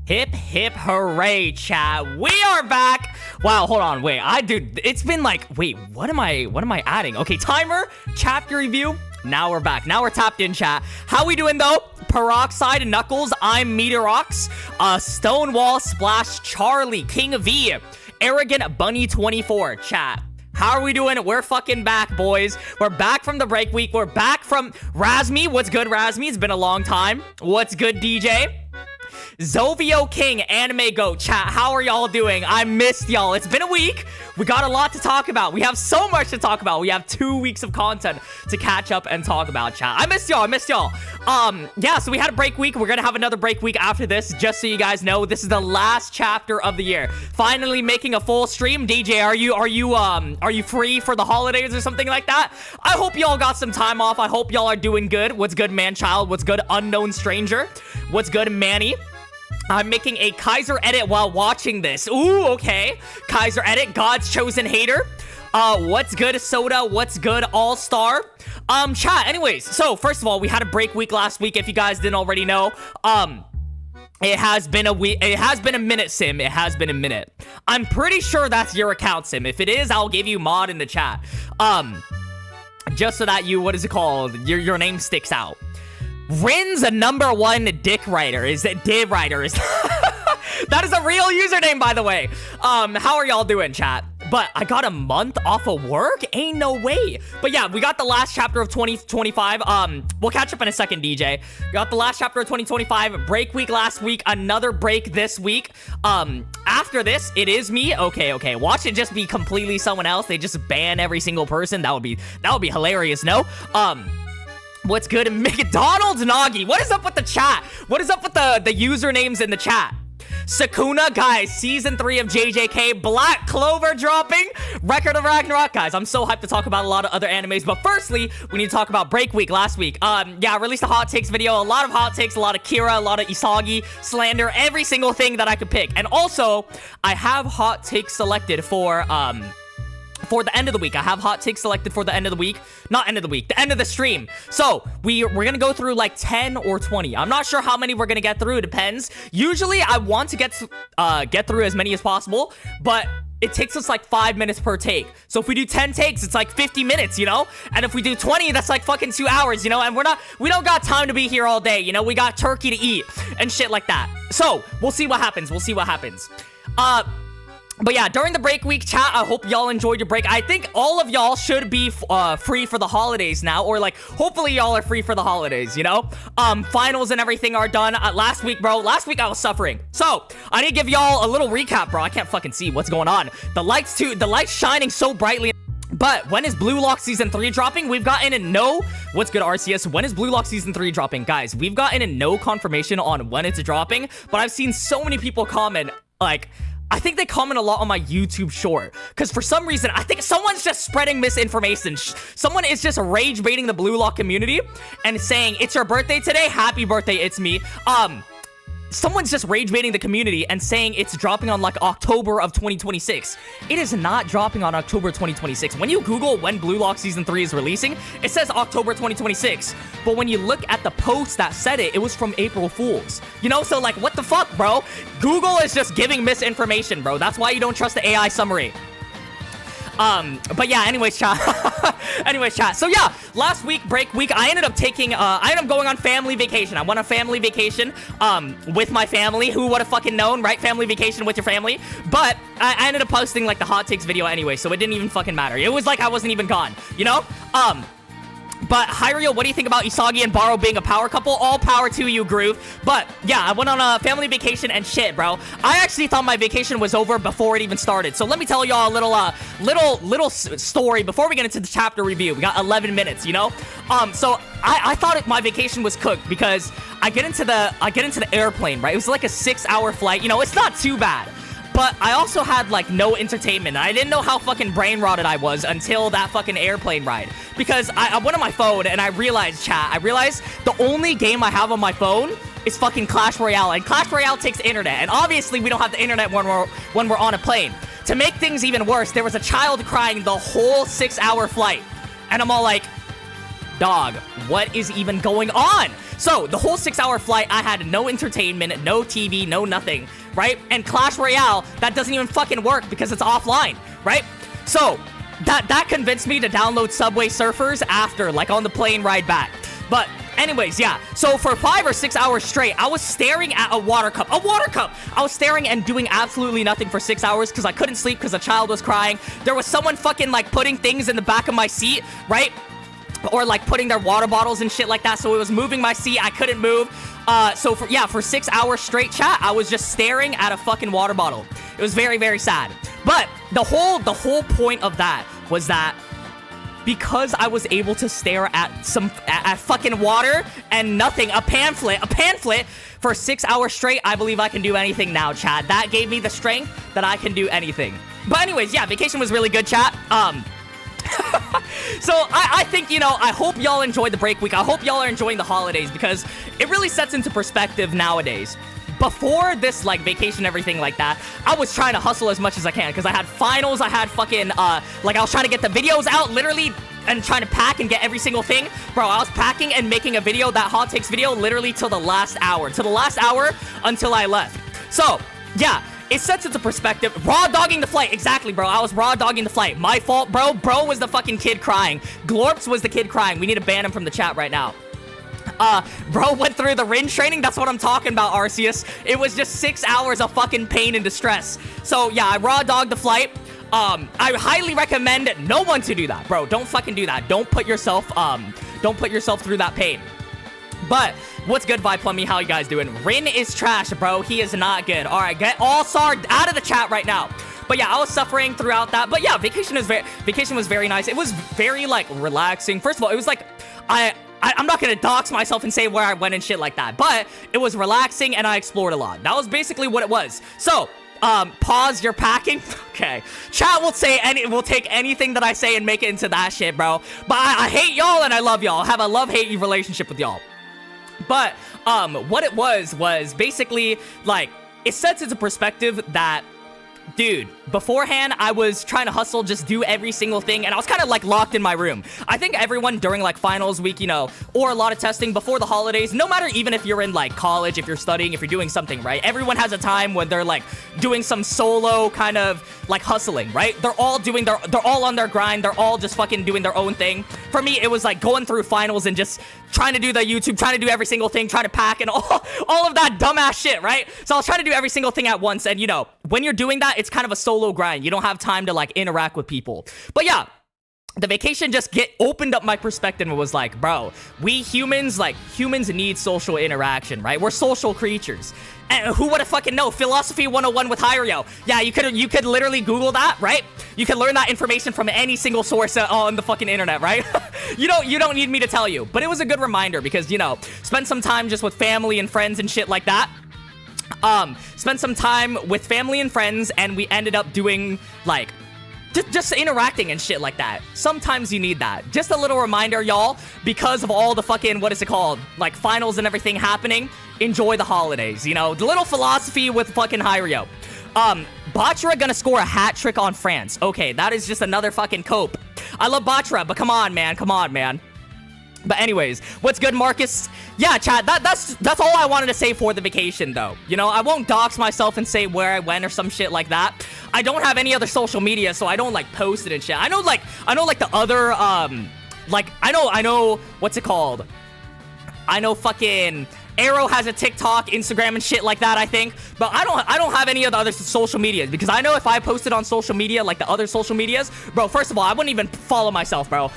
Hip hip hooray, chat. We are back. Wow, hold on, wait. It's been like, wait, what am I adding? Okay, timer, chapter review. Now we're back. Now we're tapped in, chat. How we doing though? Peroxide Knuckles, I'm Meteorox, Stonewall Splash Charlie, King V, Arrogant Bunny 24, chat. How are we doing? We're fucking back, boys. We're back from the break week. We're back from Razmi. What's good, Razmi? It's been a long time. What's good, DJ? Zovio King, Anime Goat, chat, how are y'all doing? I missed y'all. It's been a week. We got a lot to talk about. We have so much to talk about. We have 2 weeks of content to catch up and talk about, chat. I missed y'all. Yeah, so we had a break week. We're gonna have another break week after this, just so you guys know. This is the last chapter of the year. Finally making a full stream. DJ, are you free for the holidays or something like that? I hope y'all got some time off. I hope y'all are doing good. What's good, man-child? What's good, unknown stranger? What's good, Manny? I'm making a Kaiser edit while watching this. Ooh, okay. Kaiser edit, God's chosen hater. What's good, Soda? What's good, All-Star? Chat, anyways. So, first of all, we had a break week last week, if you guys didn't already know. It has been a week. It has been a minute, Sim. It has been a minute. I'm pretty sure that's your account, Sim. If it is, I'll give you mod in the chat. Just so that you, what is it called? Your name sticks out. Rin's a #1 dick writer. Is it div writer? Is that is a real username, by the way. How are y'all doing, chat? But I got a month off of work? Ain't no way. But yeah, we got the last chapter of 2025. We'll catch up in a second, DJ. Got the last chapter of 2025. Break week last week. Another break this week. After this, it is me. Okay. Watch it just be completely someone else. They just ban every single person. That would be hilarious, no? What's good? McDonald's Nagi. What is up with the chat? What is up with the usernames in the chat? Sakuna, guys, season 3 of JJK, Black Clover dropping, Record of Ragnarok. Guys, I'm so hyped to talk about a lot of other animes, but firstly, we need to talk about break week last week. Yeah, I released a hot takes video, a lot of hot takes, a lot of Kira, a lot of Isagi, slander, every single thing that I could pick. And also, I have hot takes selected for the end of the week. I have hot takes selected for the end of the week. Not end of the week, the end of the stream. So we're gonna go through like 10 or 20. I'm not sure how many we're gonna get through. It depends. Usually I want to get through as many as possible, but it takes us like 5 minutes per take. So if we do 10 takes, it's like 50 minutes, you know? And if we do 20, that's like fucking 2 hours, you know? And we don't got time to be here all day, you know? We got turkey to eat and shit like that. So we'll see what happens. But yeah, during the break week, chat, I hope y'all enjoyed your break. I think all of y'all should be free for the holidays now, or like, hopefully y'all are free for the holidays, you know? Finals and everything are done. Last week, bro, I was suffering. So, I need to give y'all a little recap, bro. I can't fucking see what's going on. The lights shining so brightly. But when is BLUELOCK Season 3 dropping? We've gotten a no... What's good, RCS? When is BLUELOCK Season 3 dropping? Guys, we've gotten a no confirmation on when it's dropping, but I've seen so many people comment, like... I think they comment a lot on my YouTube short, because for some reason, I think someone's just spreading misinformation. Someone is just rage baiting the BLUELOCK community and saying, it's your birthday today? Happy birthday, it's me. Someone's just rage baiting the community and saying it's dropping on like October of 2026. It is not dropping on October 2026. When you Google when BLUELOCK Season 3 is releasing, it says October 2026. But when you look at the post that said it, it was from April Fools. You know, so like, what the fuck, bro? Google is just giving misinformation, bro. That's why you don't trust the AI summary. But yeah, anyways, chat. So yeah, last week, break week, I ended up going on family vacation. I went on family vacation, with my family. Who would have fucking known, right? Family vacation with your family. But I ended up posting, like, the hot takes video anyway, so it didn't even fucking matter. It was like I wasn't even gone, you know? But, Hiryo, what do you think about Isagi and Barou being a power couple? All power to you, Groove. But, yeah, I went on a family vacation and shit, bro. I actually thought my vacation was over before it even started. So let me tell y'all a little story before we get into the chapter review. We got 11 minutes, you know? So I thought my vacation was cooked because I get into the airplane, right? It was like a 6-hour flight. You know, it's not too bad. But I also had, like, no entertainment. I didn't know how fucking brain rotted I was until that fucking airplane ride. Because I went on my phone and I realized, chat, the only game I have on my phone is fucking Clash Royale. And Clash Royale takes internet. And obviously, we don't have the internet when we're on a plane. To make things even worse, there was a child crying the whole 6-hour flight. And I'm all like, dog, what is even going on? So the whole 6-hour flight, I had no entertainment, no TV, no nothing, right? And Clash Royale, that doesn't even fucking work because it's offline, right? So that convinced me to download Subway Surfers after, like on the plane ride back. But anyways, yeah. So for 5 or 6 hours straight, I was staring at a water cup. A water cup! I was staring and doing absolutely nothing for 6 hours because I couldn't sleep because a child was crying. There was someone fucking like putting things in the back of my seat, right? Or like putting their water bottles and shit like that. So it was moving my seat. I couldn't move. So for 6 hours straight, chat, I was just staring at a fucking water bottle. It was very, very sad. But the whole point of that was that because I was able to stare at fucking water and nothing, a pamphlet for 6 hours straight, I believe I can do anything now, chat. That gave me the strength that I can do anything. But anyways, yeah, vacation was really good, chat. So I think, you know, I hope y'all enjoyed the break week. I hope y'all are enjoying the holidays because it really sets into perspective nowadays. Before this, like, vacation, everything like that, I was trying to hustle as much as I can because I had finals, I had fucking, like, I was trying to get the videos out, literally, and trying to pack and get every single thing. Bro, I was packing and making a video, that hot takes video, literally till the last hour. To the last hour until I left. So, yeah. It sets into perspective. Raw dogging the flight. Exactly, bro. I was raw dogging the flight. My fault, bro. Bro was the fucking kid crying. Glorps was the kid crying. We need to ban him from the chat right now. Bro went through the Rin training. That's what I'm talking about, Arceus. It was just 6 hours of fucking pain and distress. So, yeah, I raw dogged the flight. I highly recommend no one to do that, bro. Don't fucking do that. Don't put yourself through that pain. But what's good, Vibe Plummy? How you guys doing? Rin is trash, bro. He is not good. All right, get All-Star out of the chat right now. But yeah, I was suffering throughout that. But yeah, vacation was very nice. It was very like relaxing. First of all, it was like I'm not gonna dox myself and say where I went and shit like that. But it was relaxing and I explored a lot. That was basically what it was. So pause your packing. Okay, chat will take anything that I say and make it into that shit, bro. But I hate y'all and I love y'all. I have a love-hate relationship with y'all. But what it was basically like it sets into perspective that, dude, beforehand I was trying to hustle, just do every single thing, and I was kind of like locked in my room. I think everyone during like finals week, you know, or a lot of testing before the holidays, no matter even if you're in like college, if you're studying, if you're doing something, right? Everyone has a time when they're like doing some solo kind of like hustling, right? They're all on their grind. They're all just fucking doing their own thing. For me, it was like going through finals and just trying to do the YouTube, trying to do every single thing, trying to pack and all of that dumbass shit, right? So I was trying to do every single thing at once. And you know, when you're doing that, it's kind of a solo grind. You don't have time to like interact with people. But yeah, the vacation just opened up my perspective and was like, bro, we humans need social interaction, right? We're social creatures. And who would have fucking know? Philosophy 101 with Hiryo. Yeah, you could literally Google that, right? You can learn that information from any single source on the fucking internet, right? You don't need me to tell you. But it was a good reminder because, you know, spend some time just with family and friends and shit like that. Spent some time with family and friends, and we ended up doing like just interacting and shit like that. Sometimes you need that. Just a little reminder, y'all, because of all the fucking, what is it called, like finals and everything happening. Enjoy the holidays, you know. The little philosophy with fucking Hiryo. Bachra gonna score a hat trick on France. Okay, that is just another fucking cope. I love Bachra, but come on, man. But anyways, what's good, Marcus? Yeah, chat, that's all I wanted to say for the vacation, though. You know, I won't dox myself and say where I went or some shit like that. I don't have any other social media, so I don't, like, post it and shit. I know, like, the other, like, I know, what's it called? I know fucking Arrow has a TikTok, Instagram, and shit like that, I think. But I don't have any of the other social medias, because I know if I posted on social media, like the other social medias, bro, first of all, I wouldn't even follow myself, bro.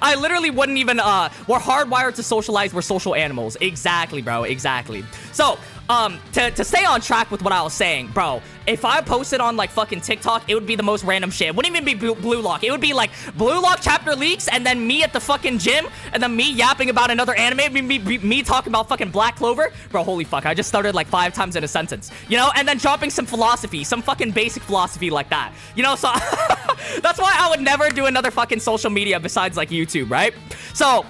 I literally wouldn't even, we're hardwired to socialize, we're social animals. Exactly, bro, exactly. So, to stay on track with what I was saying, bro, if I posted on, like, fucking TikTok, it would be the most random shit. It wouldn't even be BLUELOCK. It would be, like, BLUELOCK chapter leaks, and then me at the fucking gym, and then me yapping about another anime, me talking about fucking Black Clover. Bro, holy fuck, I just started, like, 5 times in a sentence. You know? And then dropping some philosophy, some fucking basic philosophy like that. You know? So, that's why I would never do another fucking social media besides, like, YouTube, right? So,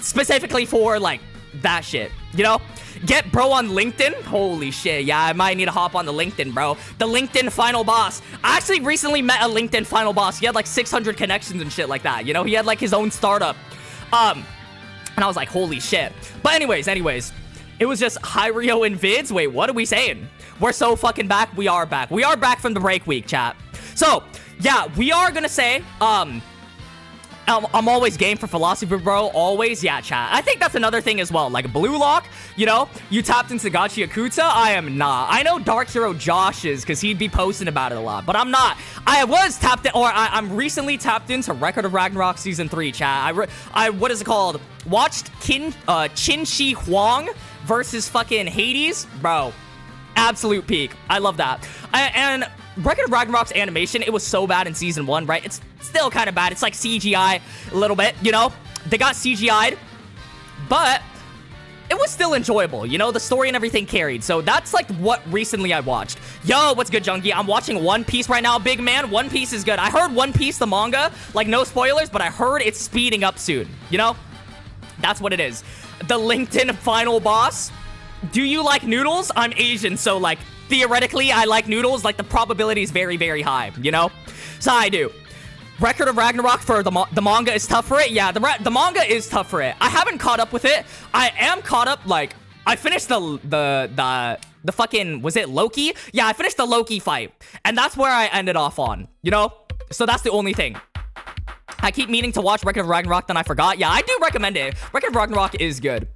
specifically for, like, that shit. You know? Get bro on LinkedIn? Holy shit, yeah, I might need to hop on the LinkedIn, bro. The LinkedIn final boss. I actually recently met a LinkedIn final boss. He had like 600 connections and shit like that, you know? He had like his own startup. And I was like, holy shit. But anyways, it was just Hiryo and vids. Wait, what are we saying? We're so fucking back. We are back. We are back from the break week, chat. So, yeah, we are gonna say, I'm always game for philosophy, bro. Always, yeah, chat. I think that's another thing as well. Like BLUELOCK, you know, you tapped into Gachi Yakuza. I am not. I know Dark Hero Josh is, because he'd be posting about it a lot, but I'm not. I was tapped in, or I'm recently tapped into Record of Ragnarok Season 3, chat. I what is it called? Watched Qin Shi Huang versus fucking Hades, bro. Absolute peak. I love that. And Record of Ragnarok's animation, it was so bad in Season 1, right? It's still kind of bad. It's like CGI a little bit, you know? They got CGI'd, but it was still enjoyable, you know? The story and everything carried. So that's like what recently I watched. Yo, what's good, Junkie? I'm watching One Piece right now, big man. One Piece is good. I heard One Piece, the manga, like no spoilers, but I heard it's speeding up soon, you know? That's what it is. The LinkedIn final boss. Do you like noodles? I'm Asian, so like theoretically I like noodles. Like the probability is very, very high, you know? So I do. Record of Ragnarok for the manga is tough for it. Yeah, the manga is tough for it. I haven't caught up with it. I am caught up, like, I finished the fucking, was it Loki? Yeah, I finished the Loki fight. And that's where I ended off on, you know? So that's the only thing. I keep meaning to watch Record of Ragnarok, then I forgot. Yeah, I do recommend it. Record of Ragnarok is good.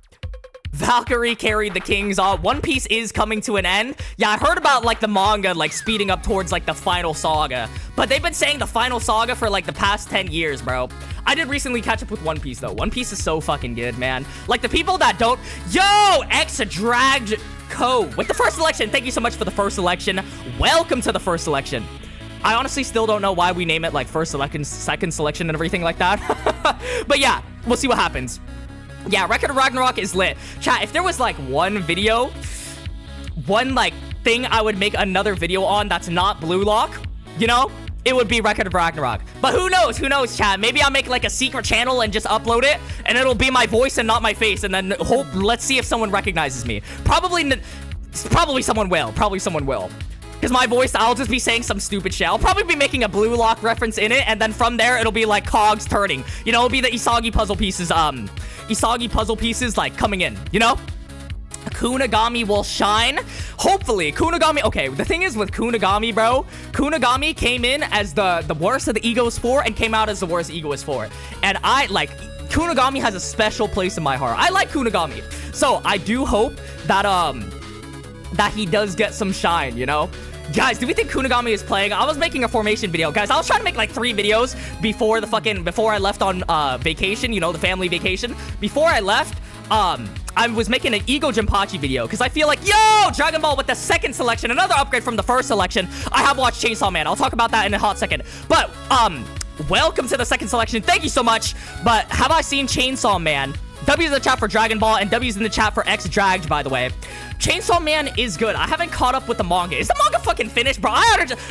Valkyrie carried the Kings. One Piece is coming to an end. Yeah, I heard about, like, the manga, like, speeding up towards, like, the final saga. But they've been saying the final saga for, like, the past 10 years, bro. I did recently catch up with One Piece, though. One Piece is so fucking good, man. Like, the people that don't... Yo! X-Dragged Co. With the first selection. Thank you so much for the first selection. Welcome to the first selection. I honestly still don't know why we name it, like, first selection, second selection, and everything like that. But, yeah, we'll see what happens. Yeah, Record of Ragnarok is lit. Chat, if there was, like, one video, one, like, thing I would make another video on that's not BLUELOCK, you know, it would be Record of Ragnarok. But who knows, chat? Maybe I'll make, like, a secret channel and just upload it, and it'll be my voice and not my face, and then let's see if someone recognizes me. Probably someone will. Probably someone will. Because my voice, I'll just be saying some stupid shit. I'll probably be making a BLUELOCK reference in it, and then from there, it'll be, like, cogs turning. You know, it'll be the Isagi puzzle pieces, like, coming in, you know? Kunigami will shine. Hopefully, Kunigami... Okay, the thing is with Kunigami, bro, Kunigami came in as the worst of the Egoist 4 and came out as the worst Egoist 4. And I, like... Kunigami has a special place in my heart. I like Kunigami. So, I do hope that, that he does get some shine, you know? Guys, do we think Kunigami is playing? I was making a formation video. Guys, I was trying to make like 3 videos before I left on vacation, you know, the family vacation. Before I left, I was making an Ego Jinpachi video because I feel like, yo, Dragon Ball with the second selection, another upgrade from the first selection. I have watched Chainsaw Man. I'll talk about that in a hot second. But, welcome to the second selection. Thank you so much. But have I seen Chainsaw Man? W's in the chat for Dragon Ball, and W's in the chat for X-Dragged, by the way. Chainsaw Man is good. I haven't caught up with the manga. Is the manga fucking finished, bro?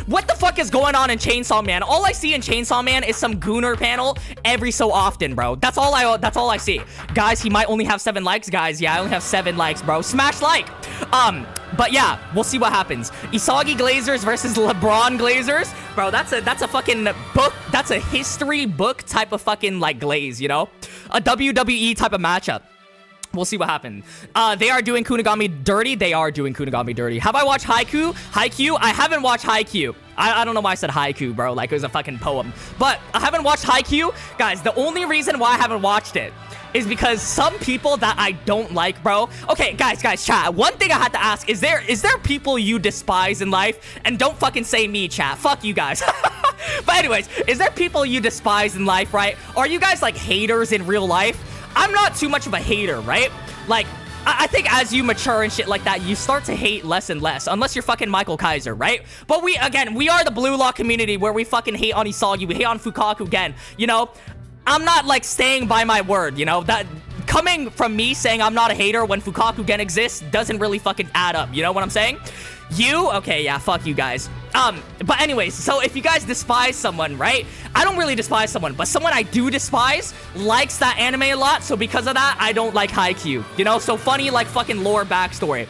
What the fuck is going on in Chainsaw Man? All I see in Chainsaw Man is some Gooner panel every so often, bro. That's all I see. Guys, he might only have 7 likes, guys. Yeah, I only have 7 likes, bro. Smash like. But yeah, we'll see what happens. Isagi Glazers versus LeBron Glazers. Bro, that's a fucking book. That's a history book type of fucking, like, glaze, you know? A WWE type of matchup. We'll see what happens. They are doing Kunigami dirty. They are doing Kunigami dirty. Have I watched Haikyuu? Haikyuu? I haven't watched Haikyuu. I don't know why I said haiku, bro. Like, it was a fucking poem. But I haven't watched Haikyuu. Guys, the only reason why I haven't watched it is because some people that I don't like, bro. Okay, guys, chat. One thing I had to ask, is there people you despise in life? And don't fucking say me, chat. Fuck you guys. But anyways, is there people you despise in life, right? Are you guys, like, haters in real life? I'm not too much of a hater, right? Like, I think as you mature and shit like that, you start to hate less and less. Unless you're fucking Michael Kaiser, right? But we are the BLUELOCK community where we fucking hate on Isagi. We hate on Fukaku again, you know? I'm not, like, staying by my word, you know? That coming from me saying I'm not a hater when Fukaku Gen exists doesn't really fucking add up, you know what I'm saying? Okay, yeah, fuck you guys. But anyways, so if you guys despise someone, right? I don't really despise someone, but someone I do despise likes that anime a lot, so because of that, I don't like Haikyuu, you know? So funny, like, fucking lore backstory.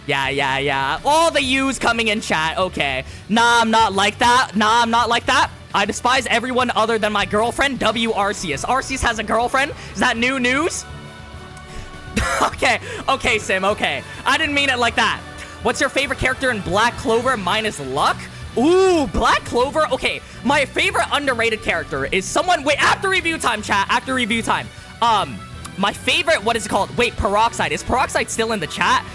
Yeah. All the U's coming in chat, okay. Nah, I'm not like that. I despise everyone other than my girlfriend, W. Arceus. Arceus has a girlfriend? Is that new news? Okay, Sim, okay. I didn't mean it like that. What's your favorite character in Black Clover minus luck? Ooh, Black Clover. Okay, my favorite underrated character is someone... Wait, after review time, chat. After review time. My favorite... What is it called? Wait, Peroxide. Is Peroxide still in the chat?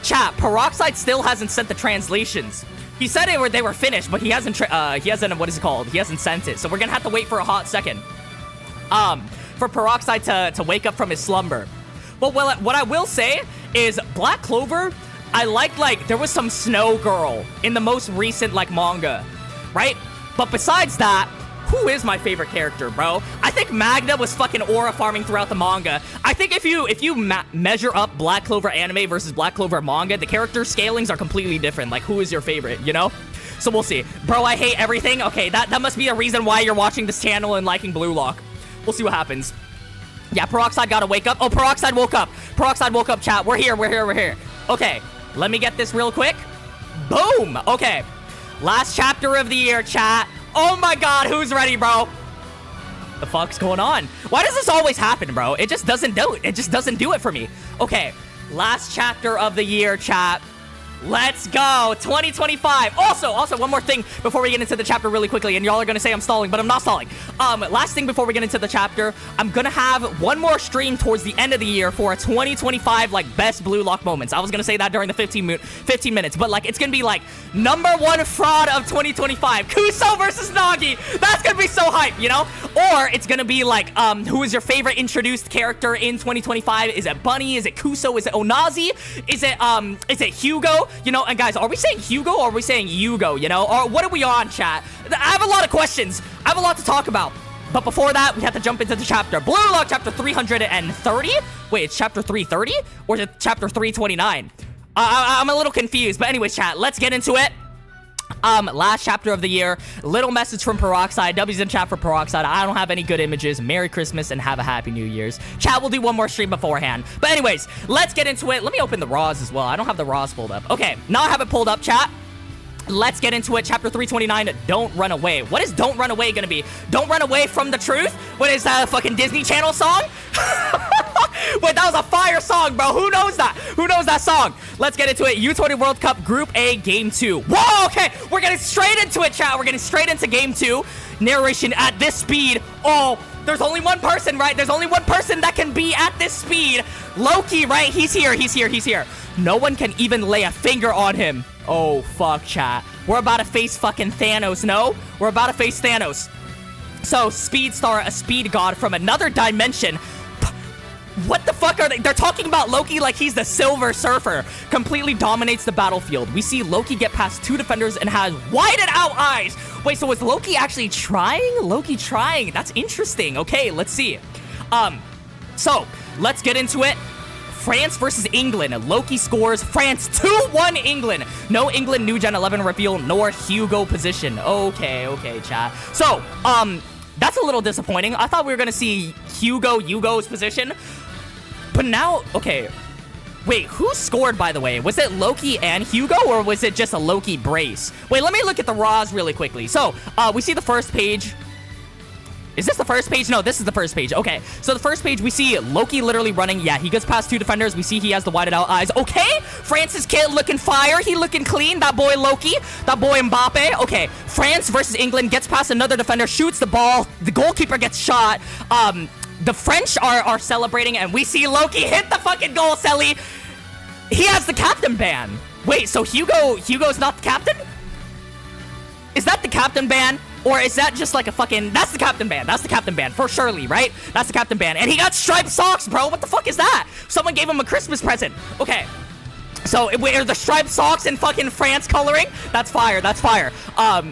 Chat, Peroxide still hasn't sent the translations. He said they were finished, but he hasn't... What is it called? He hasn't sent it. So we're gonna have to wait for a hot second. For Peroxide to wake up from his slumber. But what I will say is Black Clover... I like, there was some snow girl in the most recent, like, manga, right? But besides that, who is my favorite character, bro? I think Magna was fucking aura farming throughout the manga. I think if you measure up Black Clover anime versus Black Clover manga, the character scalings are completely different. Like, who is your favorite, you know? So we'll see. Bro, I hate everything. Okay, that must be a reason why you're watching this channel and liking BLUELOCK. We'll see what happens. Yeah, Peroxide gotta wake up. Oh, Peroxide woke up. Peroxide woke up, chat. We're here. Okay. Let me get this real quick. Boom! Okay. Last chapter of the year, chat. Oh my god, who's ready, bro? The fuck's going on? Why does this always happen, bro? It just doesn't do it. It just doesn't do it for me. Okay. Last chapter of the year, chat. Let's go. 2025. Also, one more thing before we get into the chapter really quickly. And y'all are going to say I'm stalling, but I'm not stalling. Last thing before we get into the chapter. I'm going to have one more stream towards the end of the year for a 2025, like, best BLUELOCK moments. I was going to say that during the 15 minutes. But, like, it's going to be, like, #1 fraud of 2025. Kuso versus Nagi. That's going to be so hype, you know? Or it's going to be, like, who is your favorite introduced character in 2025? Is it Bunny? Is it Kuso? Is it Onazi? Is it Hugo? You know, and guys, are we saying Hugo or are we saying Hugo, you know? Or what are we on, chat? I have a lot of questions. I have a lot to talk about. But before that, we have to jump into the chapter. BLUELOCK chapter 330? Wait, it's chapter 330? Or is it chapter 329? I'm a little confused. But anyways, chat, let's get into it. Last chapter of the year. Little message from Peroxide. W's in chat for Peroxide. I don't have any good images. Merry Christmas and have a happy New Year's. Chat, we'll do one more stream beforehand. But anyways, let's get into it. Let me open the raws as well. I don't have the raws pulled up. Okay, now I have it pulled up, chat. Let's get into it. Chapter 329, Don't Run Away. What is Don't Run Away gonna be? Don't Run Away from the Truth? What is that, a fucking Disney Channel song? Wait, that was a fire song, bro. Who knows that? Who knows that song? Let's get into it. U20 World Cup Group A, Game 2. Whoa, okay. We're getting straight into it, chat. We're getting straight into Game 2. Narration at this speed. Oh, there's only one person, right? There's only one person that can be at this speed. Loki, right? He's here. No one can even lay a finger on him. Oh, fuck, chat. We're about to face fucking Thanos, no? We're about to face Thanos. So, Speedstar, a speed god from another dimension. What the fuck are they? They're talking about Loki like he's the Silver Surfer. Completely dominates the battlefield. We see Loki get past 2 defenders and has widened out eyes. Wait, so was Loki actually trying? Loki trying. That's interesting. Okay, let's see. So, let's get into it. France versus England. Loki scores. France 2-1 England. No England New Gen 11 reveal nor Hugo position. Okay, chat. So, that's a little disappointing. I thought we were gonna see Hugo's position. But now, okay. Wait, who scored, by the way? Was it Loki and Hugo, or was it just a Loki brace? Wait, let me look at the raws really quickly. So, we see the first page. Is this the first page? No, this is the first page. Okay, so the first page, we see Loki literally running. Yeah, he gets past 2 defenders. We see he has the widened out eyes. Okay, France's kid looking fire. He looking clean. That boy Loki. That boy Mbappe. Okay, France versus England. Gets past another defender. Shoots the ball. The goalkeeper gets shot. The French are celebrating, and we see Loki hit the fucking goal, Selly. He has the captain ban. Wait, so Hugo's not the captain? Is that the captain ban? Or is that just like a fucking... That's the captain ban. That's the captain ban. For surely, right? That's the captain ban. And he got striped socks, bro. What the fuck is that? Someone gave him a Christmas present. Okay. So, are the striped socks in fucking France coloring? That's fire. That's fire.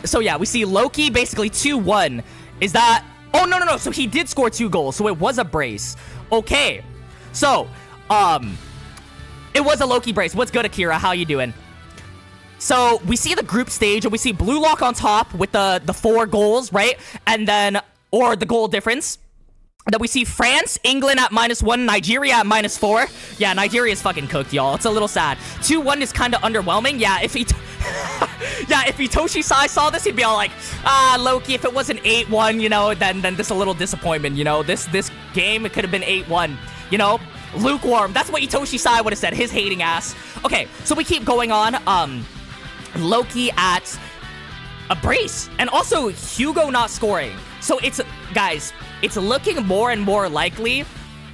So, yeah. We see Loki basically 2-1. Is that... Oh, no. So, he did score 2 goals. So, it was a brace. Okay. So, it was a Loki brace. What's good, Akira? How you doing? So, we see the group stage, and we see BLUELOCK on top with the 4 goals, right? And then, or the goal difference. Then we see France, England at -1, Nigeria at -4. Yeah, Nigeria is fucking cooked, y'all. It's a little sad. 2-1 is kind of underwhelming. Yeah, if Itoshi Sai saw this, he'd be all like, Loki, if it wasn't 8-1, you know, then this a little disappointment, you know? This game, it could have been 8-1, you know? lukewarm. That's what Itoshi Sai would have said, his hating ass. Okay, so we keep going on. Loki at a brace. And also, Hugo not scoring. So it's, guys, it's looking more and more likely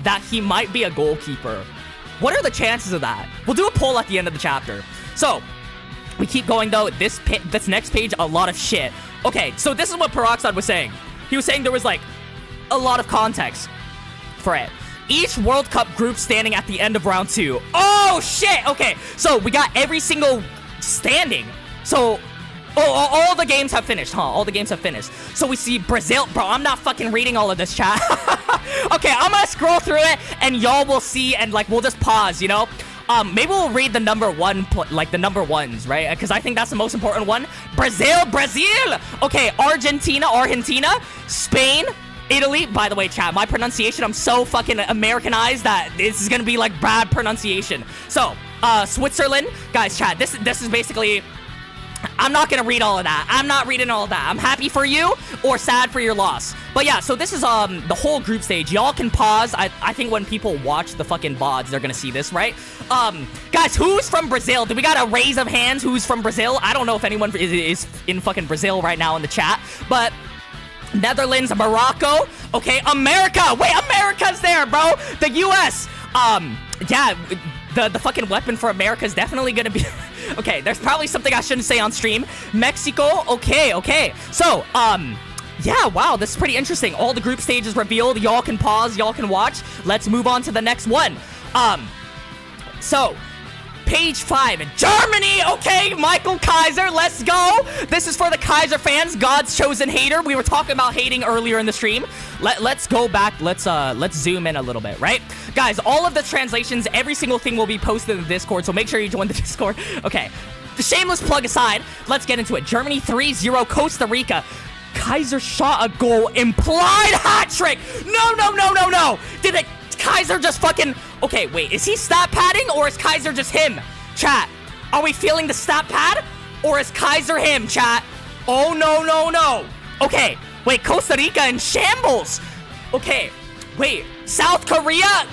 that he might be a goalkeeper. What are the chances of that? We'll do a poll at the end of the chapter. So, we keep going though. This next page, a lot of shit. Okay, so this is what Peroxide was saying. He was saying there was like a lot of context for it. Each World Cup group standing at the end of round 2. Oh shit! Okay, so we got every single standing. So, all the games have finished, huh? All the games have finished. So we see Brazil. Bro, I'm not fucking reading all of this, chat. Okay, I'm gonna scroll through it, and y'all will see, and like, we'll just pause, you know? Maybe we'll read the number one, like the number ones, right? Because I think that's the most important one. Brazil. Okay, Argentina, Spain, Italy. By the way, chat, my pronunciation, I'm so fucking Americanized that this is gonna be like bad pronunciation. So, Switzerland. Guys, chat, this is basically... I'm not gonna read all of that. I'm not reading all of that. I'm happy for you or sad for your loss. But yeah, so this is the whole group stage. Y'all can pause. I think when people watch the fucking VODs, they're gonna see this, right? Guys, who's from Brazil? Do we got a raise of hands? Who's from Brazil? I don't know if anyone is in fucking Brazil right now in the chat, but Netherlands, Morocco, okay, America. Wait, America's there, bro. The US. Yeah, the fucking weapon for America is definitely gonna be... Okay, there's probably something I shouldn't say on stream. Mexico, okay. So, yeah, wow, this is pretty interesting. All the group stages revealed. Y'all can pause, y'all can watch. Let's move on to the next one. So, page 5, Germany, okay, Michael Kaiser, let's go. This is for the Kaiser fans, God's chosen hater. We were talking about hating earlier in the stream. Let's go back, let's zoom in a little bit, right? Guys, all of the translations, every single thing will be posted in the Discord, so make sure you join the Discord. Okay, the shameless plug aside, let's get into it. Germany 3-0 Costa Rica. Kaiser shot a goal, implied hat trick. No. Did it? Kaiser just fucking... Okay, wait, is he stat padding or is Kaiser just him? Chat, are we feeling the stat pad or is Kaiser him, chat? Oh, no. Okay, wait, Costa Rica in shambles. Okay, wait, South Korea?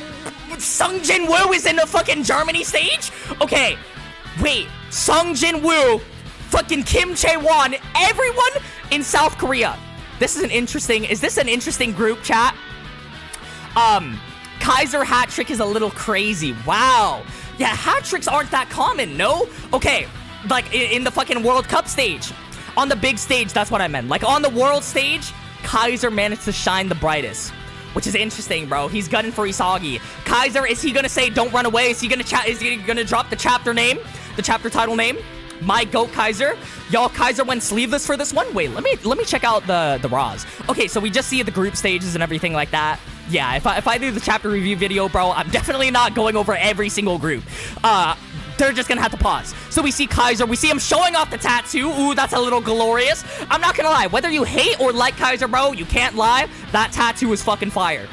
Sung Jin-woo is in the fucking Germany stage? Okay, wait, Sung Jin-woo, fucking Kim Chae-won, everyone in South Korea. Is this an interesting group, chat? Kaiser hat trick is a little crazy. Wow. Yeah, hat tricks aren't that common, no? Okay, like in the fucking World Cup stage. On the big stage, that's what I meant. Like on the world stage, Kaiser managed to shine the brightest. Which is interesting, bro. He's gunning for Isagi. Kaiser, is he gonna say don't run away? Is he gonna drop the chapter name? The chapter title name? My goat Kaiser. Y'all, Kaiser went sleeveless for this one. Wait, let me check out the Raws. Okay, so we just see the group stages and everything like that. Yeah, if I do the chapter review video, bro, I'm definitely not going over every single group. They're just gonna have to pause. So we see Kaiser, we see him showing off the tattoo. Ooh, that's a little glorious. I'm not gonna lie, whether you hate or like Kaiser, bro, you can't lie. That tattoo is fucking fire.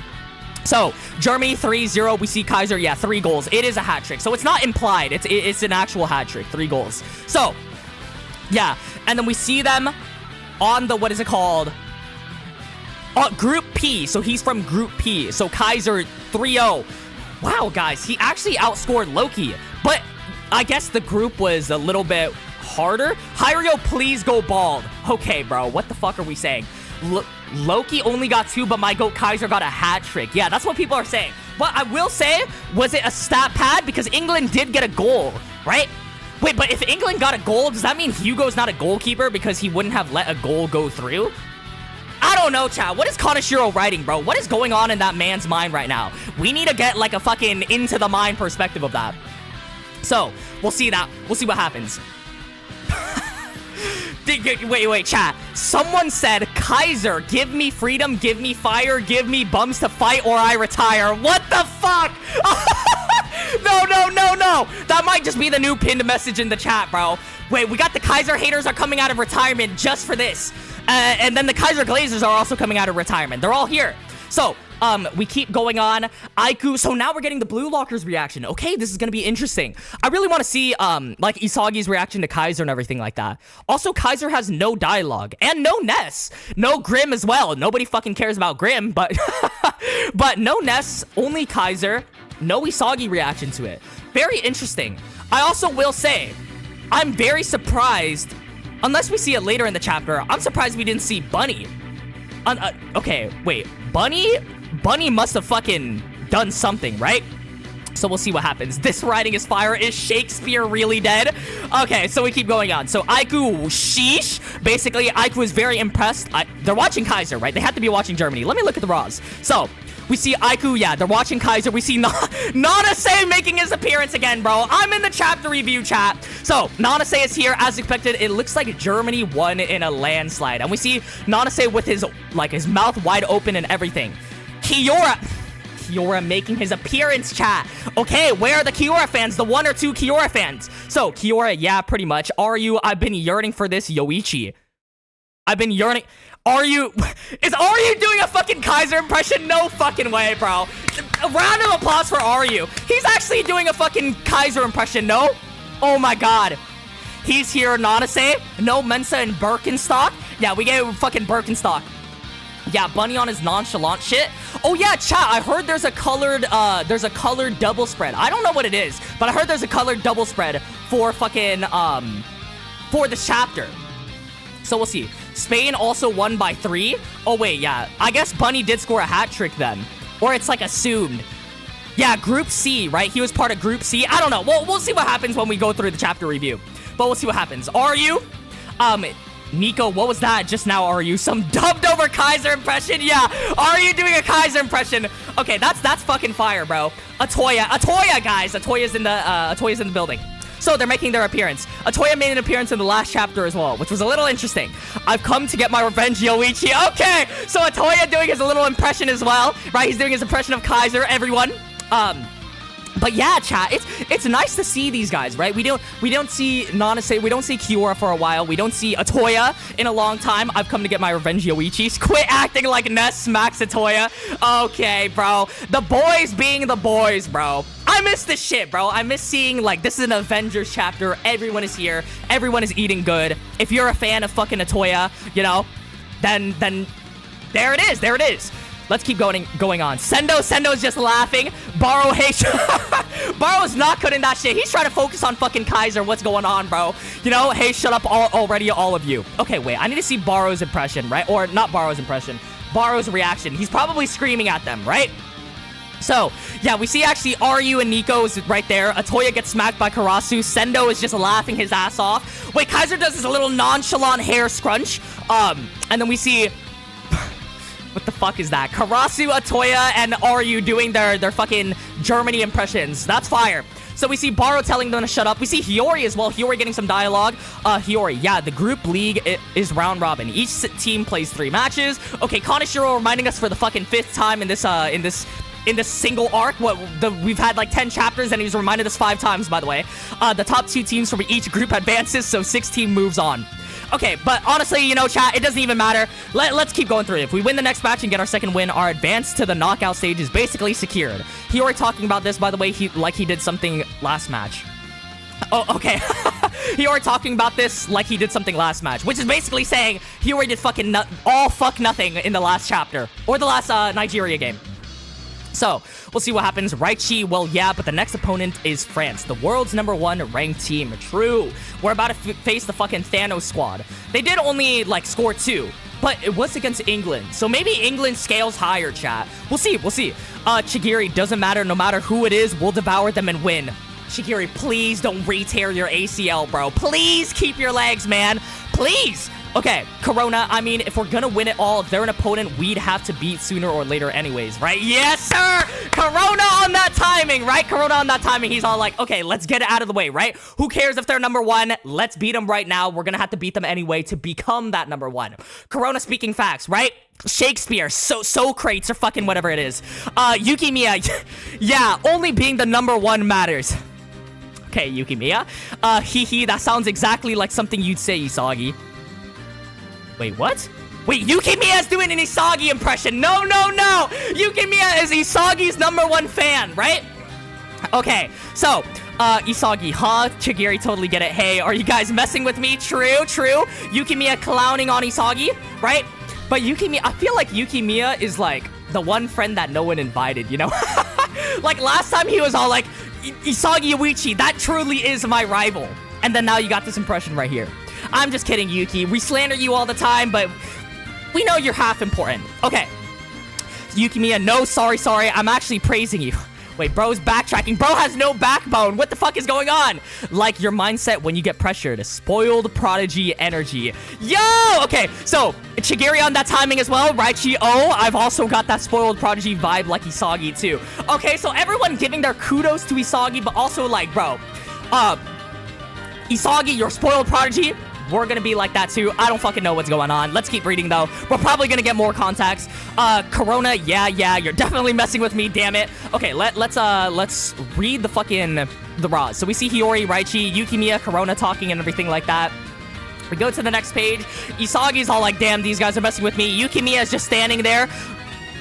So, Germany 3-0, we see Kaiser, yeah, 3 goals. It is a hat trick. So it's not implied, it's an actual hat trick, 3 goals. So, yeah, and then we see them on the, what is it called? Group P, so he's from Group P. So Kaiser 3-0. Wow, guys, he actually outscored Loki. But I guess the group was a little bit harder. Hiryo, please go bald. Okay, bro, what the fuck are we saying? Loki only got 2, but my goat Kaiser got a hat trick. Yeah, that's what people are saying. But I will say, was it a stat pad? Because England did get a goal, right? Wait, but if England got a goal, does that mean Hugo's not a goalkeeper because he wouldn't have let a goal go through? I don't know, chat. What is Kaneshiro writing, bro? What is going on in that man's mind right now? We need to get like a fucking into the mind perspective of that. So, we'll see that. We'll see what happens. Wait, chat. Someone said, Kaiser, give me freedom, give me fire, give me bums to fight or I retire. What the fuck? No. That might just be the new pinned message in the chat, bro. Wait, we got the Kaiser haters are coming out of retirement just for this. And then the Kaiser Glazers are also coming out of retirement. They're all here. So, we keep going on. Aiku, so now we're getting the Blue Lockers reaction. Okay, this is gonna be interesting. I really want to see, like, Isagi's reaction to Kaiser and everything like that. Also, Kaiser has no dialogue. And no Ness. No Grim as well. Nobody fucking cares about Grim, but... but no Ness, only Kaiser. no Isagi reaction to it. Very interesting. I also will say, I'm very surprised, unless we see it later in the chapter, I'm surprised we didn't see Bunny. Okay, wait. Bunny must have fucking done something, right? So we'll see what happens. This writing is fire. Is Shakespeare really dead? Okay, so we keep going on. So Aiku, sheesh. Basically, Aiku is very impressed. They're watching Kaiser, right? They have to be watching Germany. Let me look at the Raws. So we see Aiku, yeah, they're watching Kaiser. We see Nanase making his appearance again, bro. I'm in the chapter review chat. So Nanase is here as expected. It looks like Germany won in a landslide. And we see Nanase with his mouth wide open and everything. Kiora making his appearance, chat. Okay, where are the Kiora fans? The 1 or 2 Kiora fans. So, Kiora, yeah, pretty much. I've been yearning for this Yoichi. I've been yearning. Is Aryu doing a fucking Kaiser impression? No fucking way, bro. A round of applause for Aryu. He's actually doing a fucking Kaiser impression, no? Oh my god. He's here, Nanase. No Mensa and Birkenstock. Yeah, we gave fucking Birkenstock. Yeah, Bunny on his nonchalant shit. Oh yeah, chat, I heard there's a colored double spread. I don't know what it is, but I heard there's a colored double spread for fucking for this chapter. So we'll see. Spain also won by 3. Oh wait, yeah. I guess Bunny did score a hat trick then. Or it's like assumed. Yeah, Group C, right? He was part of Group C. I don't know. We'll see what happens when we go through the chapter review. But we'll see what happens. Are you? Nico, what was that just now? Are you some dubbed over Kaiser impression? Yeah, are you doing a Kaiser impression? Okay, that's fucking fire, bro. Atoya, guys. Atoya's in the building. So they're making their appearance. Atoya made an appearance in the last chapter as well, which was a little interesting. I've come to get my revenge, Yoichi. Okay, so Atoya doing his little impression as well, right? He's doing his impression of Kaiser, everyone. But yeah, chat, it's nice to see these guys, right? We don't see Nanase, we don't see Kiora for a while, we don't see Atoya in a long time. I've come to get my revenge, Yoichi. Quit acting like Ness smacks Atoya. Okay, bro. The boys being the boys, bro. I miss this shit, bro. I miss seeing, like, this is an Avengers chapter. Everyone is here. Everyone is eating good. If you're a fan of fucking Atoya, you know, then there it is. There it is. Let's keep going on. Sendo's just laughing. Barou, hey, Barou's not good in that shit. He's trying to focus on fucking Kaiser. What's going on, bro? You know, hey, shut up already, all of you. Okay, wait, I need to see Barou's impression, right? Or not Barou's impression. Barou's reaction. He's probably screaming at them, right? So, yeah, we see actually Aryu and Nico's right there. Atoya gets smacked by Karasu. Sendo is just laughing his ass off. Wait, Kaiser does this little nonchalant hair scrunch. And then we see... What the fuck is that? Karasu, Atoya, and Aryu doing their fucking Germany impressions. That's fire. So we see Barou telling them to shut up. We see Hiyori as well. Hiyori getting some dialogue. Hiyori, yeah, the group league is round robin. Each team plays 3 matches. Okay, Kaneshiro reminding us for the fucking 5th time in this single arc. We've had like 10 chapters, and he's reminded us 5 times, by the way. The top 2 teams from each group advances, so 6 team moves on. Okay, but honestly, you know, chat, it doesn't even matter. Let's keep going through it. If we win the next match and get our 2nd win, our advance to the knockout stage is basically secured. Hiyori talking about this, by the way, like he did something last match. Oh, okay. Hiyori talking about this like he did something last match, which is basically saying Hiyori did fucking fuck nothing in the last chapter, or the last Nigeria game. So, we'll see what happens. Raichi, well, yeah, but the next opponent is France, the world's #1 ranked team. True. We're about to face the fucking Thanos squad. They did only, like, score 2, but it was against England. So maybe England scales higher, chat. We'll see. Chigiri, doesn't matter. No matter who it is, we'll devour them and win. Chigiri, please don't re-tear your ACL, bro. Please keep your legs, man. Please. Okay, Corona, I mean, if we're gonna win it all, if they're an opponent we'd have to beat sooner or later anyways, right? Yes, sir! Corona on that timing, right? Corona on that timing. He's all like, okay, let's get it out of the way, right? Who cares if they're #1? Let's beat them right now. We're gonna have to beat them anyway to become that #1. Corona speaking facts, right? Shakespeare, Socrates, or fucking whatever it is. Yukimiya, yeah, only being the #1 matters. Okay, Yukimiya. Hee, that sounds exactly like something you'd say, Isagi. Wait, what? Wait, Yukimiya's doing an Isagi impression. No. Yukimiya is Isagi's #1 fan, right? Okay, so, Isagi, huh? Chigiri, totally get it. Hey, are you guys messing with me? True. Yukimiya clowning on Isagi, right? But Yukimiya, I feel like Yukimiya is like the one friend that no one invited, you know? Like, last time he was all like, Isagi Yuichi, that truly is my rival. And then now you got this impression right here. I'm just kidding, Yuki. We slander you all the time, but we know you're half important. Okay. Yukimiya, no, sorry. I'm actually praising you. Wait, bro's backtracking. Bro has no backbone. What the fuck is going on? Like your mindset when you get pressured. Spoiled prodigy energy. Yo! Okay, so Chigiri on that timing as well. Raichi, I've also got that spoiled prodigy vibe like Isagi too. Okay, so everyone giving their kudos to Isagi, but also like, bro, Isagi, you're spoiled prodigy. We're gonna be like that too. I don't fucking know what's going on. Let's keep reading though. We're probably gonna get more context. Corona, yeah, you're definitely messing with me, damn it. Okay, let's read the raws. So we see Hiyori, Raichi, Yukimiya, Corona talking and everything like that. We go to the next page. Isagi's all like, damn, these guys are messing with me. Yukimiya is just standing there.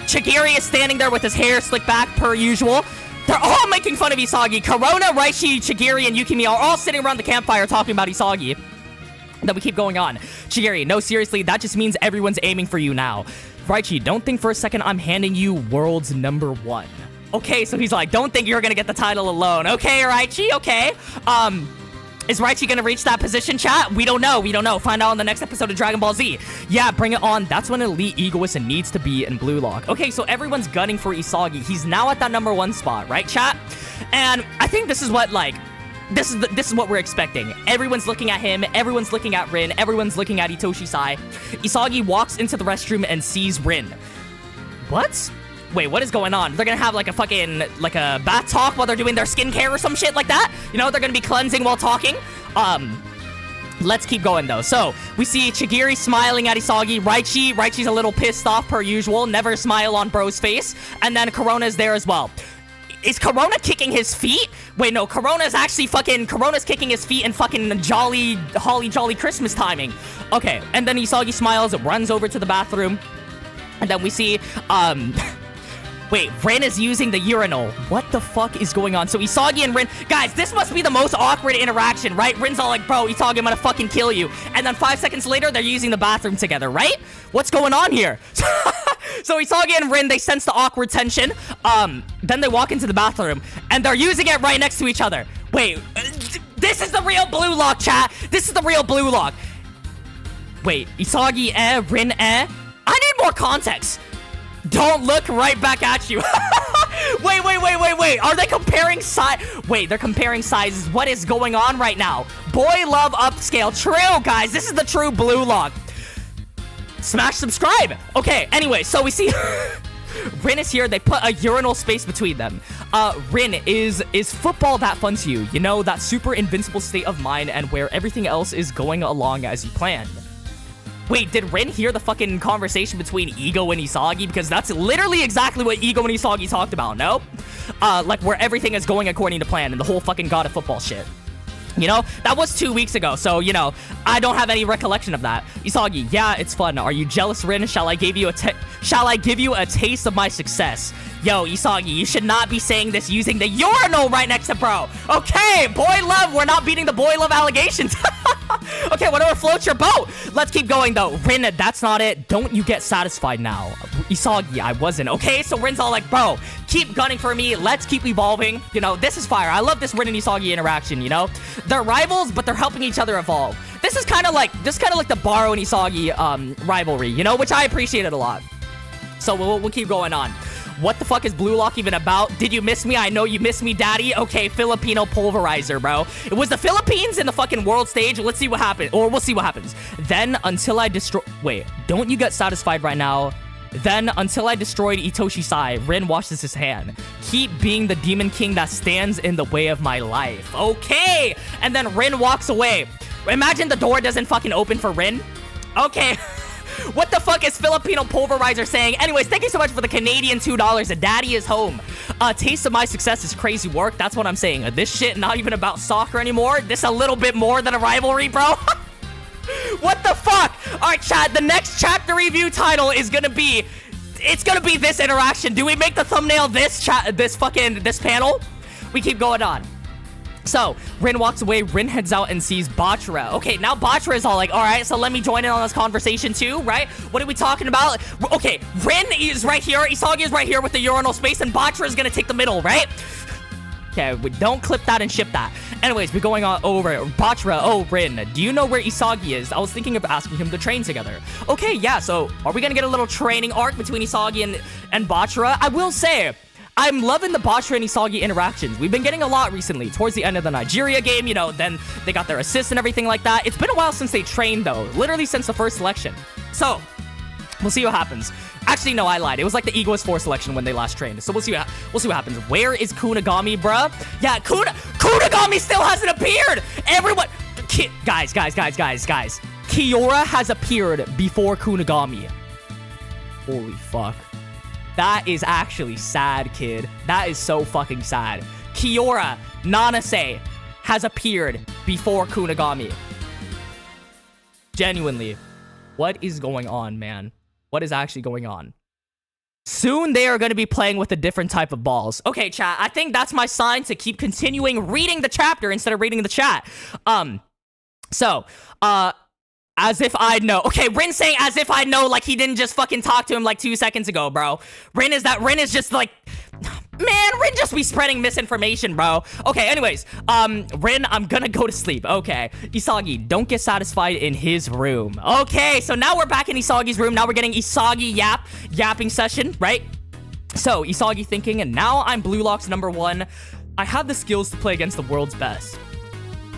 Chigiri is standing there with his hair slicked back per usual. They're all making fun of Isagi. Corona, Raichi, Chigiri, and Yukimiya are all sitting around the campfire talking about Isagi. Then we keep going on. Chigiri, no, seriously, that just means everyone's aiming for you now. Raichi, don't think for a second I'm handing you world's #1. Okay, so he's like, don't think you're gonna get the title alone. Okay, Raichi, okay. Is Raichi gonna reach that position, chat? We don't know. Find out on the next episode of Dragon Ball Z. Yeah, bring it on. That's what an elite egoist needs to be in Blue Lock. Okay, so everyone's gunning for Isagi. He's now at that #1 spot, right, chat? And I think this is what, like, this is what we're expecting. Everyone's looking at him. Everyone's looking at Rin. Everyone's looking at Itoshi Sai. Isagi walks into the restroom and sees Rin. What? Wait, what is going on? They're gonna have like a fucking, like a bath talk while they're doing their skincare or some shit like that? You know, they're gonna be cleansing while talking? Let's keep going though. So, we see Chigiri smiling at Isagi. Raichi's a little pissed off per usual. Never smile on bro's face. And then Corona's there as well. Is Corona kicking his feet? Wait, no, Corona's kicking his feet in fucking jolly Christmas timing. Okay, and then Isagi smiles, runs over to the bathroom. And then we see, wait, Rin is using the urinal. What the fuck is going on? So Isagi and Rin, guys, this must be the most awkward interaction, right? Rin's all like, bro, Isagi, I'm gonna fucking kill you. And then 5 seconds later, they're using the bathroom together, right? What's going on here? So Isagi and Rin, they sense the awkward tension. Then they walk into the bathroom, and they're using it right next to each other. Wait, this is the real Blue Lock, chat. This is the real Blue Lock. Wait, Isagi, Rin, I need more context. Don't look right back at you. Wait. Are they comparing size? Wait, they're comparing sizes. What is going on right now? Boy love upscale. True, guys. This is the true Blue Lock. Smash subscribe. Okay, anyway, so we see Rin is here. They put a urinal space between them. Rin, is football that fun to you? You know, that super invincible state of mind and where everything else is going along as you planned. Wait, did Rin hear the fucking conversation between Ego and Isagi? Because that's literally exactly what Ego and Isagi talked about, no? Like where everything is going according to plan and the whole fucking God of Football shit. You know, that was 2 weeks ago, so, you know, I don't have any recollection of that. Isagi, yeah, it's fun. Are you jealous, Rin? Shall I give you a taste of my success? Yo, Isagi, you should not be saying this using the urinal right next to bro. Okay, boy love, we're not beating the boy love allegations. Okay, whatever floats your boat. Let's keep going, though. Rin, that's not it. Don't you get satisfied now. Isagi, I wasn't. Okay, so Rin's all like, bro, keep gunning for me. Let's keep evolving. You know, this is fire. I love this Rin and Isagi interaction, you know? They're rivals, but they're helping each other evolve. This is kind of like the Barou and Isagi rivalry, you know, which I appreciated a lot. So we'll keep going on. What the fuck is Blue Lock even about? Did you miss me? I know you miss me, daddy. Okay, Filipino pulverizer, bro. It was the Philippines in the fucking world stage. Let's see what happens. Or we'll see what happens. Then, until I destroy... Wait, don't you get satisfied right now? Then, until I destroyed Itoshi Sai, Rin washes his hand. Keep being the demon king that stands in the way of my life. Okay! And then Rin walks away. Imagine the door doesn't fucking open for Rin. Okay. What the fuck is Filipino pulverizer saying? Anyways, thank you so much for the Canadian $2. A daddy is home. Taste of my success is crazy work. That's what I'm saying. This shit not even about soccer anymore. This a little bit more than a rivalry, bro. What the fuck? All right, chat. The next chapter review title is gonna be... It's gonna be this interaction. Do we make the thumbnail this panel? We keep going on. So, Rin walks away. Rin heads out and sees Bachara. Okay, now Bachara is all like, all right, so let me join in on this conversation too, right? What are we talking about? Okay, Rin is right here. Isagi is right here with the urinal space, and Bachara is going to take the middle, right? Okay, don't clip that and ship that. Anyways, we're going on over. Bachara, oh, Rin, do you know where Isagi is? I was thinking of asking him to train together. Okay, yeah, so are we going to get a little training arc between Isagi and Bachara? I will say, I'm loving the Bachara and Isagi interactions. We've been getting a lot recently. Towards the end of the Nigeria game, you know, then they got their assists and everything like that. It's been a while since they trained, though. Literally since the first selection. So, we'll see what happens. Actually, no, I lied. It was like the Egoist 4 selection when they last trained. So we'll see what happens. Where is Kunigami, bruh? Yeah, Kunigami still hasn't appeared! Everyone... Guys. Kiora has appeared before Kunigami. Holy fuck. That is actually sad, kid. That is so fucking sad. Kiora, Nanase, has appeared before Kunigami. Genuinely. What is going on, man? What is actually going on? Soon they are going to be playing with a different type of balls. Okay, chat. I think that's my sign to keep continuing reading the chapter instead of reading the chat. As if I know. Okay, Rin saying as if I know, like he didn't just fucking talk to him like 2 seconds ago, bro. Rin is just like... Man, Rin just be spreading misinformation, bro. Okay, anyways. Rin, I'm gonna go to sleep. Okay. Isagi, don't get satisfied in his room. Okay, so now we're back in Isagi's room. Now we're getting Isagi yapping session, right? So, Isagi thinking, and now I'm BLUELOCK's #1. I have the skills to play against the world's best.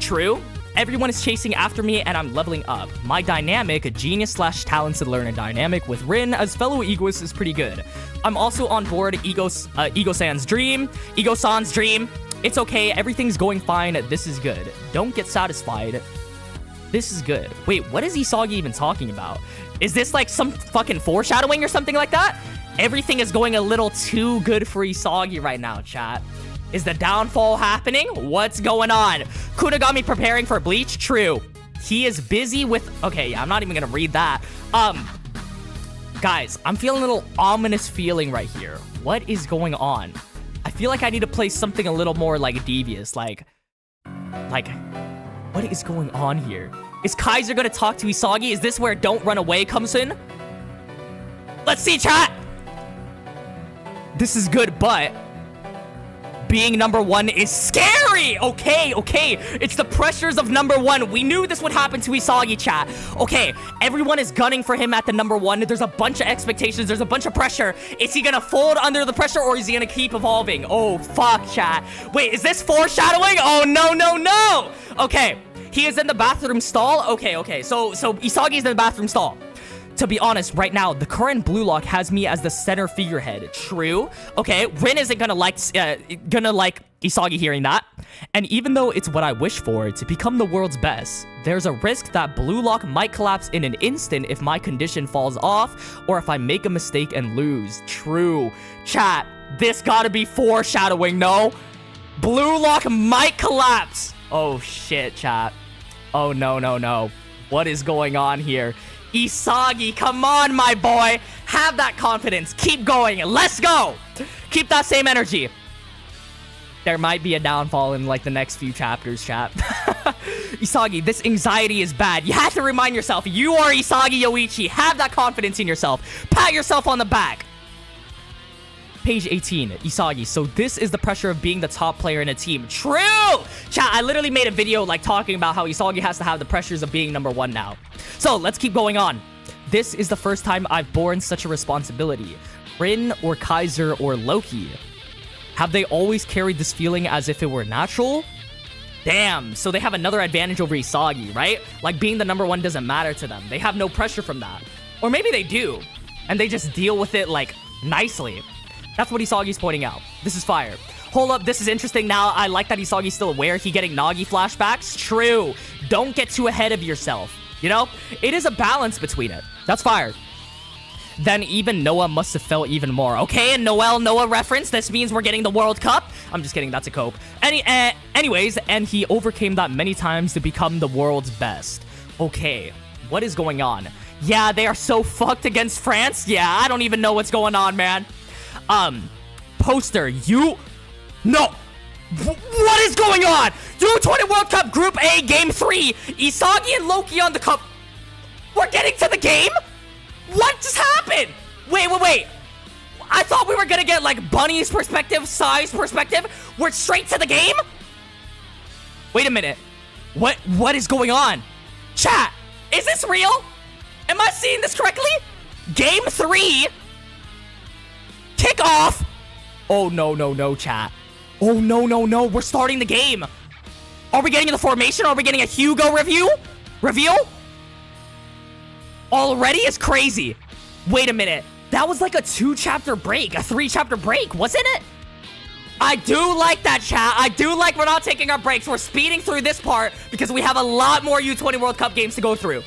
True. Everyone is chasing after me, and I'm leveling up. My dynamic, genius/talented learner dynamic with Rin as fellow egoist is pretty good. I'm also on board Ego-san's dream. It's okay, everything's going fine. This is good. Don't get satisfied. This is good. Wait, what is Isagi even talking about? Is this like some fucking foreshadowing or something like that? Everything is going a little too good for Isagi right now, chat. Is the downfall happening? What's going on? Kunigami preparing for Bleach? True. He is busy with... Okay, yeah, I'm not even gonna read that. Guys, I'm feeling a little ominous feeling right here. What is going on? I feel like I need to play something a little more, like, devious. Like, what is going on here? Is Kaiser gonna talk to Isagi? Is this where Don't Run Away comes in? Let's see, chat! This is good, but... being #1 is scary. Okay. It's the pressures of #1. We knew this would happen to Isagi, chat. Okay, everyone is gunning for him at the #1. There's a bunch of expectations. There's a bunch of pressure. Is he gonna fold under the pressure, or is he gonna keep evolving? Oh, fuck, chat. Wait, is this foreshadowing? Oh, no. Okay, he is in the bathroom stall. Okay. So Isagi's in the bathroom stall. To be honest, right now, the current BLUELOCK has me as the center figurehead. True. Okay, Rin isn't gonna like Isagi hearing that. And even though it's what I wish for, to become the world's best, there's a risk that BLUELOCK might collapse in an instant if my condition falls off, or if I make a mistake and lose. True. Chat, this gotta be foreshadowing, no? BLUELOCK might collapse. Oh, shit, chat. Oh, no. What is going on here? Isagi, come on, my boy. Have that confidence. Keep going. Let's go. Keep that same energy. There might be a downfall in, like, the next few chapters, chat. Isagi, this anxiety is bad. You have to remind yourself, you are Isagi Yoichi. Have that confidence in yourself. Pat yourself on the back. Page 18, Isagi. So this is the pressure of being the top player in a team. True! Chat, I literally made a video, like, talking about how Isagi has to have the pressures of being #1 now. So, let's keep going on. This is the first time I've borne such a responsibility. Rin or Kaiser or Loki. Have they always carried this feeling as if it were natural? Damn, so they have another advantage over Isagi, right? Like, being the #1 doesn't matter to them. They have no pressure from that. Or maybe they do, and they just deal with it, like, nicely. That's what Isagi's pointing out. This is fire. Hold up, this is interesting now. I like that Isagi's still aware. He getting Nagi flashbacks. True. Don't get too ahead of yourself. You know? It is a balance between it. That's fire. Then even Noah must have felt even more. Okay, and Noah reference. This means we're getting the World Cup. I'm just kidding. That's a cope. Anyways, and he overcame that many times to become the world's best. Okay, what is going on? Yeah, they are so fucked against France. Yeah, I don't even know what's going on, man. Poster, you... No! What is going on? U20 World Cup Group A Game 3. Isagi and Loki on the cup. We're getting to the game? What just happened? Wait. I thought we were gonna get like Bunny's perspective, Sai's perspective. We're straight to the game? Wait a minute. What is going on? Chat, is this real? Am I seeing this correctly? Game 3. Kickoff. Oh, no, chat. Oh, no. We're starting the game. Are we getting the formation? Are we getting a Hugo reveal? Already is crazy. Wait a minute. That was like a 2-chapter break, a 3-chapter break, wasn't it? I do like that, chat. I do like we're not taking our breaks. We're speeding through this part because we have a lot more U20 World Cup games to go through.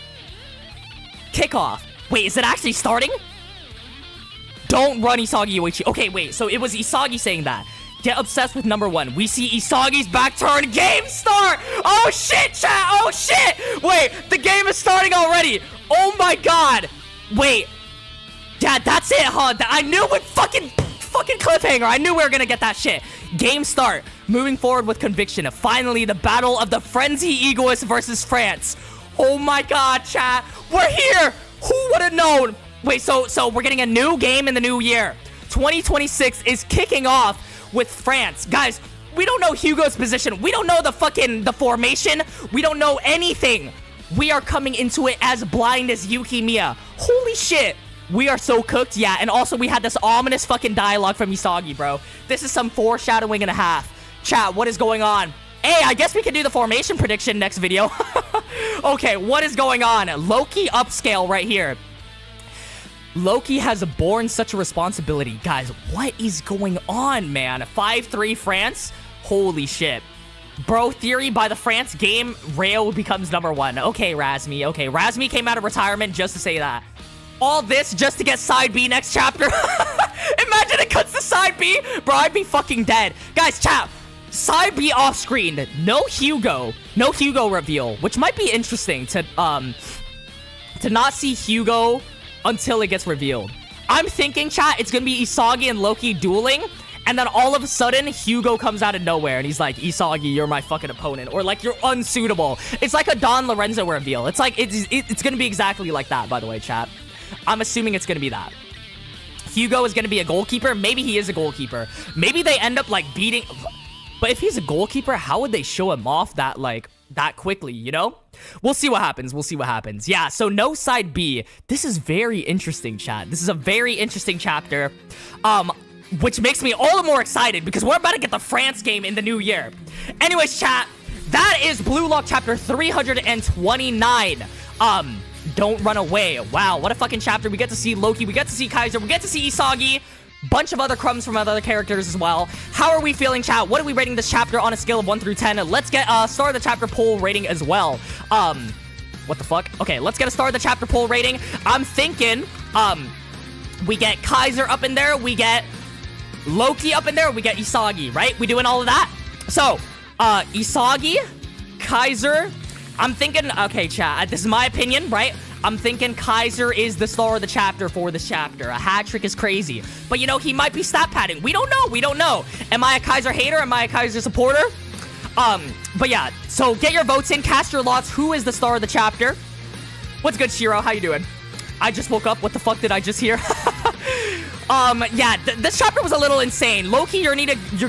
Kickoff. Wait, is it actually starting? Don't run Isagi Yoichi. Okay, wait. So it was Isagi saying that. Get obsessed with number 1. We see Isagi's back turn. Game start. Oh, shit, chat. Oh, shit. Wait, the game is starting already. Oh, my God. Wait. Yeah, that's it, huh? I knew it. Fucking cliffhanger. I knew we were gonna get that shit. Game start. Moving forward with conviction. Finally, the battle of the frenzy egoist versus France. Oh my God, chat. We're here. Who would have known? Wait, so we're getting a new game in the new year. 2026 is kicking off with France. Guys, we don't know Hugo's position. We don't know the formation. We don't know anything. We are coming into it as blind as Yuki Miya. Holy shit. We are so cooked, yeah. And also, we had this ominous fucking dialogue from Isagi, bro. This is some foreshadowing and a half. Chat, what is going on? Hey, I guess we can do the formation prediction next video. Okay, what is going on? Loki upscale right here. Loki has borne such a responsibility. Guys, what is going on, man? 5-3 France? Holy shit. Bro, theory by the France game, Rayo becomes number 1. Okay, Razmi. Okay, Razmi came out of retirement just to say that. All this just to get side B next chapter. Imagine it cuts to side B. Bro, I'd be fucking dead. Guys, chat. Side B off screen. No Hugo reveal, which might be interesting to not see Hugo until it gets revealed. I'm thinking, chat, it's gonna be Isagi and Loki dueling, and then all of a sudden Hugo comes out of nowhere and he's like, Isagi, you're my fucking opponent, or like, you're unsuitable. It's like a Don Lorenzo reveal. It's like it's gonna be exactly like that, by the way, chat. I'm assuming it's gonna be that. Hugo is gonna be a goalkeeper. Maybe he is a goalkeeper. Maybe they end up like beating. But if he's a goalkeeper, how would they show him off that quickly, you know? We'll see what happens. We'll see what happens. Yeah, so no side B. This is very interesting, chat. This is a very interesting chapter. Which makes me all the more excited because we're about to get the France game in the new year. Anyways, chat, that is Blue Lock chapter 329. Don't run away. Wow, what a fucking chapter. We get to see Loki, we get to see Kaiser, we get to see Isagi, bunch of other crumbs from other characters as well. How are we feeling, chat? What are we rating this chapter on a scale of 1 through 10? Let's get start of the chapter poll rating as well. What the fuck? Okay, let's get a start of the chapter poll rating. I'm thinking we get Kaiser up in there, we get Loki up in there, we get Isagi, right? We doing all of that? So Isagi, Kaiser, I'm thinking, okay, chat, this is my opinion, right? I'm thinking Kaiser is the star of the chapter for this chapter. A hat trick is crazy. But, you know, he might be stat padding. We don't know. We don't know. Am I a Kaiser hater? Am I a Kaiser supporter? But yeah, so get your votes in. Cast your lots. Who is the star of the chapter? What's good, Shiro? How you doing? I just woke up. What the fuck did I just hear? Yeah, this chapter was a little insane. Loki, you're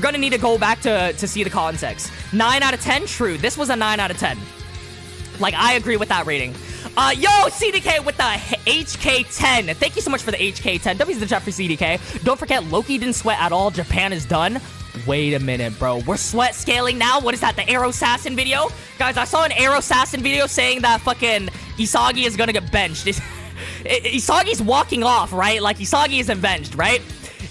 gonna need to go back to see the context. 9 out of 10? True. This was a 9 out of 10. Like, I agree with that rating. Yo, CDK with the HK10. Thank you so much for the HK10. W's the chat for CDK. Don't forget, Loki didn't sweat at all. Japan is done. Wait a minute, bro. We're sweat scaling now? What is that, the Arrow Assassin video? Guys, I saw an Arrow Assassin video saying that fucking Isagi is gonna get benched. Isagi's walking off, right? Like, Isagi isn't benched, right?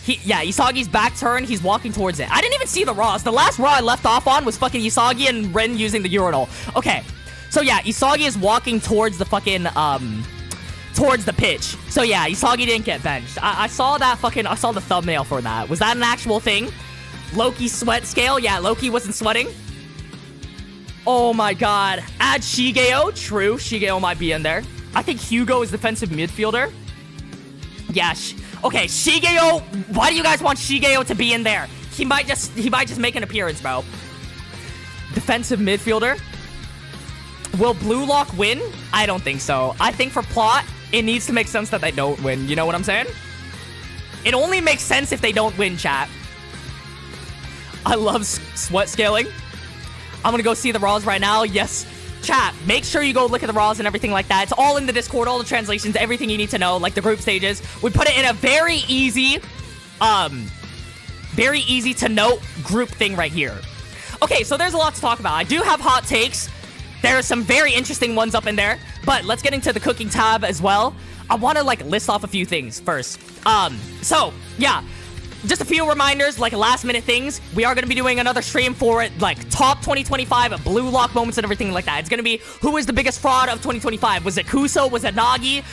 Yeah, Isagi's back turn. He's walking towards it. I didn't even see the Raws. The last Raw I left off on was fucking Isagi and Ren using the urinal. Okay. So yeah, Isagi is walking towards the fucking, towards the pitch. So yeah, Isagi didn't get benched. I saw that fucking, I saw the thumbnail for that. Was that an actual thing? Loki sweat scale? Yeah, Loki wasn't sweating. Oh my god. Add Shigeo. True, Shigeo might be in there. I think Hugo is defensive midfielder. Yeah, okay, Shigeo. Why do you guys want Shigeo to be in there? He might just make an appearance, bro. defensive midfielder. Will BLUELOCK win? I don't think so. I think for plot, it needs to make sense that they don't win. You know what I'm saying? It only makes sense if they don't win, chat. I love sweat scaling. I'm gonna go see the Raws right now. Yes, chat, make sure you go look at the Raws and everything like that. It's all in the Discord, all the translations, everything you need to know, like the group stages. We put it in a very easy to note group thing right here. Okay, so there's a lot to talk about. I do have hot takes. There are some very interesting ones up in there, but let's get into the cooking tab as well. I want to like list off a few things first. So yeah, just a few reminders, like last minute things. We are going to be doing another stream for like top 2025 BLUELOCK moments and everything like that. It's going to be who is the biggest fraud of 2025. Was it Kuso? Was it Nagi?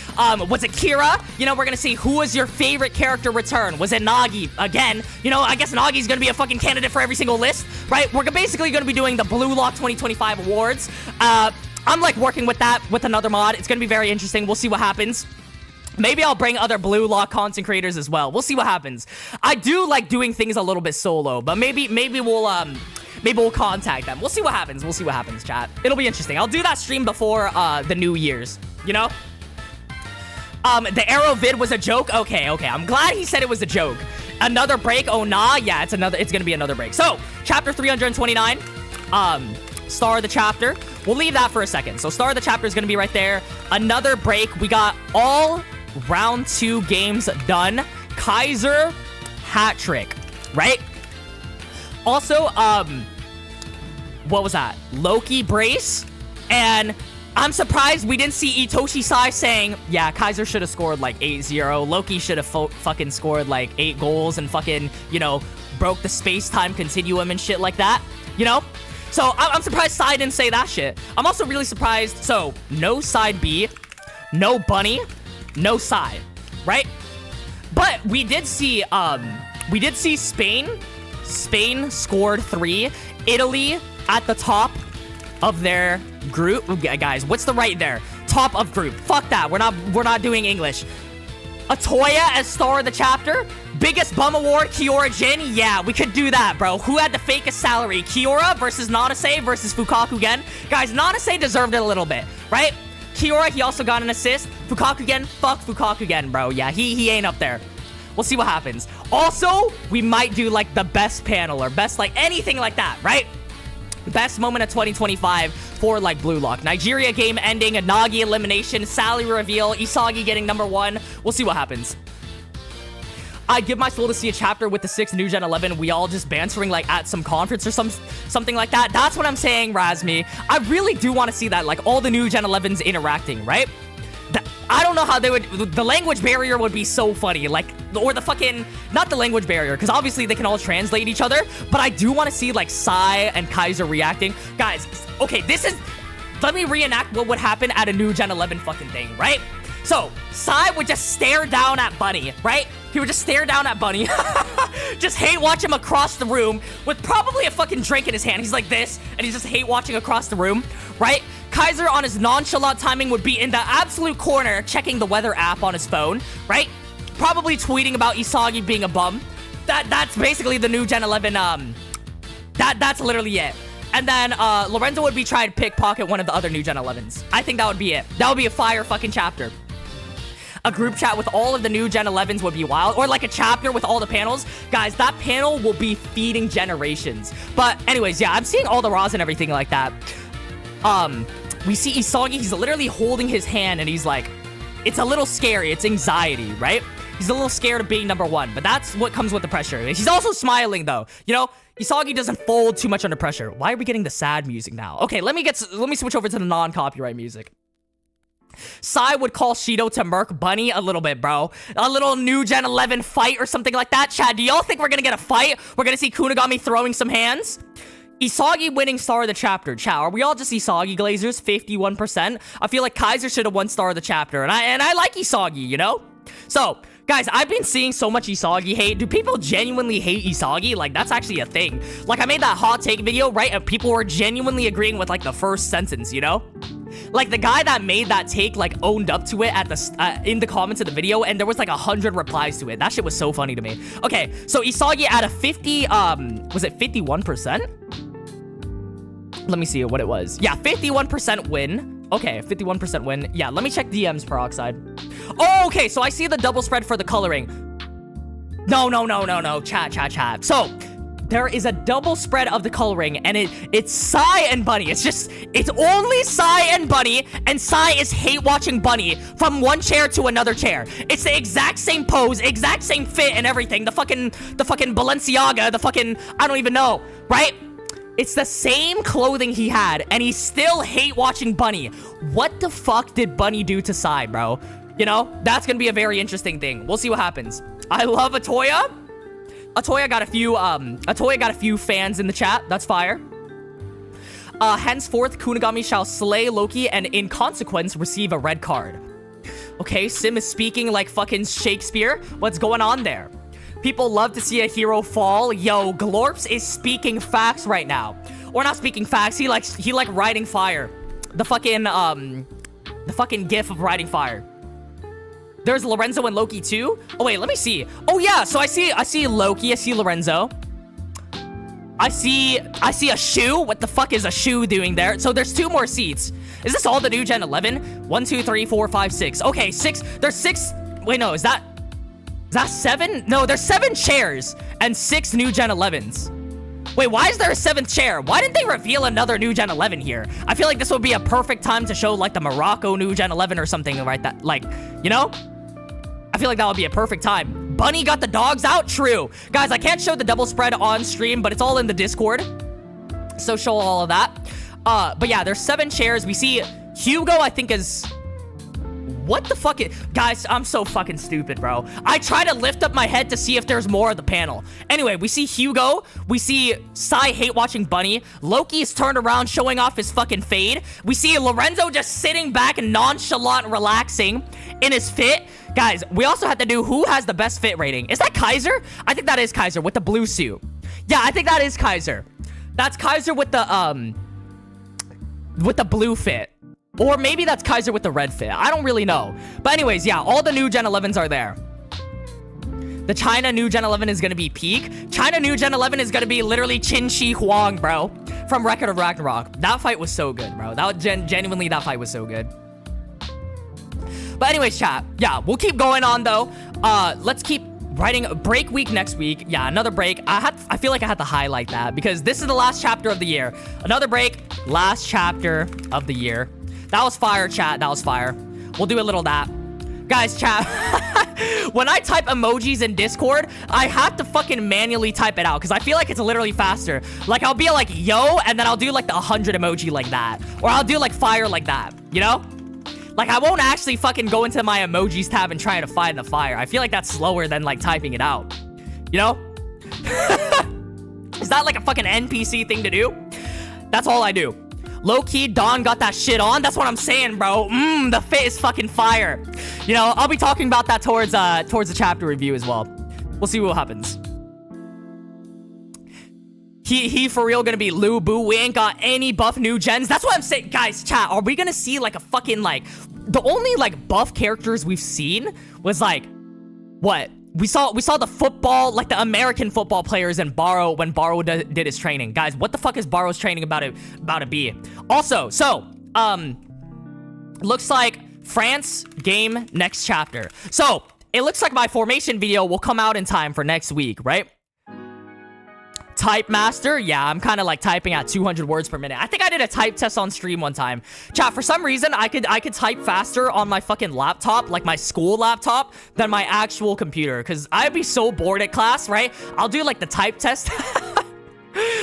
Was it Kira? You know, we're going to see who was your favorite character return. Was it Nagi? Again, you know, I guess Nagi's going to be a fucking candidate for every single list, right? We're basically going to be doing the BLUELOCK 2025 awards. I'm like working with that with another mod. It's going to be very interesting. We'll see what happens. Maybe I'll bring other BLUELOCK content creators as well. We'll see what happens. I do like doing things a little bit solo, but maybe we'll contact them. We'll see what happens. We'll see what happens, chat. It'll be interesting. I'll do that stream before the New Year's, you know? The arrow vid was a joke. Okay. I'm glad he said it was a joke. Another break. Oh nah. Yeah, it's gonna be another break. So, chapter 329. Star of the chapter. We'll leave that for a second. So, star of the chapter is gonna be right there. Another break. We got all round 2 games done. Kaiser hat trick, right? Also, what was that? Loki brace. And I'm surprised we didn't see Itoshi Sai saying, yeah, Kaiser should have scored like 8-0. Loki should have fucking scored like 8 goals and fucking, you know, broke the space-time continuum and shit like that, you know? So I'm surprised Sai didn't say that shit. I'm also really surprised. So no side B, no bunny, no side, right? But we did see Spain. Spain scored 3. Italy at the top of their group. Guys, what's the right there? Top of group. Fuck that. We're not doing English. Atoya as star of the chapter. Biggest bum award, Kiora Jin. Yeah, we could do that, bro. Who had the fakest salary? Kiora versus Nanase versus Fukakugen. Guys, Nanase deserved it a little bit, right? Kiora, he also got an assist. Fukakugen, fuck Fukakugen, bro. Yeah, he ain't up there. We'll see what happens. Also, we might do like the best panel or best like anything like that, right? Best moment of 2025 for like BLUELOCK. Nigeria game ending, a Nagi elimination, Sally reveal, Isagi getting number 1. We'll see what happens. I give my soul to see a chapter with the 6 New Gen 11. We all just bantering like at some conference or something like that. That's what I'm saying, Razmi. I really do want to see that, like all the New Gen 11s interacting, right? I don't know how they would. The language barrier would be so funny, like, or the fucking, not the language barrier, because obviously they can all translate each other, but I do want to see like Sai and Kaiser reacting. Guys, okay, let me reenact what would happen at a New Gen 11 fucking thing, right? So, Sai would just stare down at Bunny, right? He would just stare down at Bunny. Just hate watch him across the room with probably a fucking drink in his hand. He's like this, and he's just hate watching across the room, right? Kaiser on his nonchalant timing would be in the absolute corner checking the weather app on his phone, right? Probably tweeting about Isagi being a bum. That's basically the New Gen 11, that's literally it. And then, Lorenzo would be trying to pickpocket one of the other New Gen 11s. I think that would be it. That would be a fire fucking chapter. A group chat with all of the New Gen 11s would be wild. Or like a chapter with all the panels. Guys, that panel will be feeding generations. But anyways, yeah, I'm seeing all the Raws and everything like that. We see Isagi, he's literally holding his hand and he's like, it's a little scary. It's anxiety, right? He's a little scared of being number 1, but that's what comes with the pressure. He's also smiling though. You know, Isagi doesn't fold too much under pressure. Why are we getting the sad music now? Okay, let me switch over to the non-copyright music. Sai would call Shido to murk Bunny a little bit, bro. A little New Gen 11 fight or something like that. Chad, do y'all think we're gonna get a fight? We're gonna see Kunigami throwing some hands? Isagi winning star of the chapter. Chow, are we all just Isagi glazers? 51%. I feel like Kaiser should have won star of the chapter. And I like Isagi, you know? So, guys, I've been seeing so much Isagi hate. Do people genuinely hate Isagi? Like, that's actually a thing. Like, I made that hot take video, right? And people were genuinely agreeing with, like, the first sentence, you know? Like, the guy that made that take, like, owned up to it at the in the comments of the video, and there was, like, 100 replies to it. That shit was so funny to me. Okay, so Isagi at a 50, was it 51%? Let me see what it was. Yeah, 51% win. Okay, 51% win. Yeah, let me check DMs, Peroxide. Oh, okay, so I see the double spread for the coloring. No. Chat. So, there is a double spread of the coloring, and it's Sai and Bunny. It's only Sai and Bunny, and Sai is hate watching Bunny from one chair to another chair. It's the exact same pose, exact same fit and everything. The fucking Balenciaga, I don't even know, right? It's the same clothing he had, and he still hate watching Bunny. What the fuck did Bunny do to Sai, bro? You know, that's gonna be a very interesting thing. We'll see what happens. I love Atoya. Atoya got a few fans in the chat. That's fire. Henceforth, Kunigami shall slay Loki and in consequence receive a red card. Okay, Sim is speaking like fucking Shakespeare. What's going on there? People love to see a hero fall. Yo, Glorps is speaking facts right now. Or not speaking facts. He like writing fire. The fucking gif of writing fire. There's Lorenzo and Loki too. Oh wait, let me see. Oh yeah, so I see Loki, I see Lorenzo. I see a shoe. What the fuck is a shoe doing there? So there's 2 more seats. Is this all the new Gen 11? 1, 2, 3, 4, 5, 6. Okay, 6. There's 6. Wait, no, is that 7? No, there's 7 chairs and 6 new Gen 11s. Wait, why is there a 7th chair? Why didn't they reveal another new Gen 11 here? I feel like this would be a perfect time to show like the Morocco new Gen 11 or something, right? That, like, you know? I feel like that would be a perfect time. Bunny got the dogs out? True. Guys, I can't show the double spread on stream, but it's all in the Discord. So show all of that. But yeah, there's 7 chairs. We see Hugo, I think is... What the fuck guys, I'm so fucking stupid, bro. I try to lift up my head to see if there's more of the panel. Anyway, we see Hugo. We see Sai hate watching Bunny. Loki is turned around showing off his fucking fade. We see Lorenzo just sitting back and nonchalant relaxing in his fit. Guys, we also have to do who has the best fit rating. Is that Kaiser? I think that is Kaiser with the blue suit. Yeah, I think that is Kaiser. That's Kaiser with the blue fit. Or maybe that's Kaiser with the red fit. I don't really know. But anyways, yeah, all the new Gen 11s are there. The China new Gen 11 is going to be peak. China new Gen 11 is going to be literally Qin Shi Huang, bro. From Record of Ragnarok. That fight was so good, bro. Genuinely, that fight was so good. But anyways, chat. Yeah, we'll keep going on, though. Let's keep writing break week next week. Yeah, another break. I feel like I had to highlight that because this is the last chapter of the year. Another break. Last chapter of the year. That was fire, chat. That was fire. We'll do a little that. Guys, chat. When I type emojis in Discord, I have to fucking manually type it out because I feel like it's literally faster. Like, I'll be like, yo, and then I'll do like the 100 emoji like that. Or I'll do like fire like that, you know? Like, I won't actually fucking go into my emojis tab and try to find the fire. I feel like that's slower than like typing it out. You know? Is that like a fucking NPC thing to do? That's all I do. Low-key, Dawn got that shit on. That's what I'm saying, bro. The fit is fucking fire. You know, I'll be talking about that towards the chapter review as well. We'll see what happens. He for real gonna be Lu Boo. We ain't got any buff new gens. That's what I'm saying. Guys, chat, are we gonna see like a fucking like... The only like buff characters we've seen was like... What? We saw the football, like the American football players in Barou when Barou did his training. Guys, what the fuck is Barou's training about to be? Also, so, looks like France game next chapter. So, it looks like my formation video will come out in time for next week, right? Type master, yeah, I'm kind of like typing at 200 words per minute. I think I did a type test on stream one time. Chat, for some reason, I could type faster on my fucking laptop, like my school laptop, than my actual computer. Because I'd be so bored at class, right? I'll do like the type test.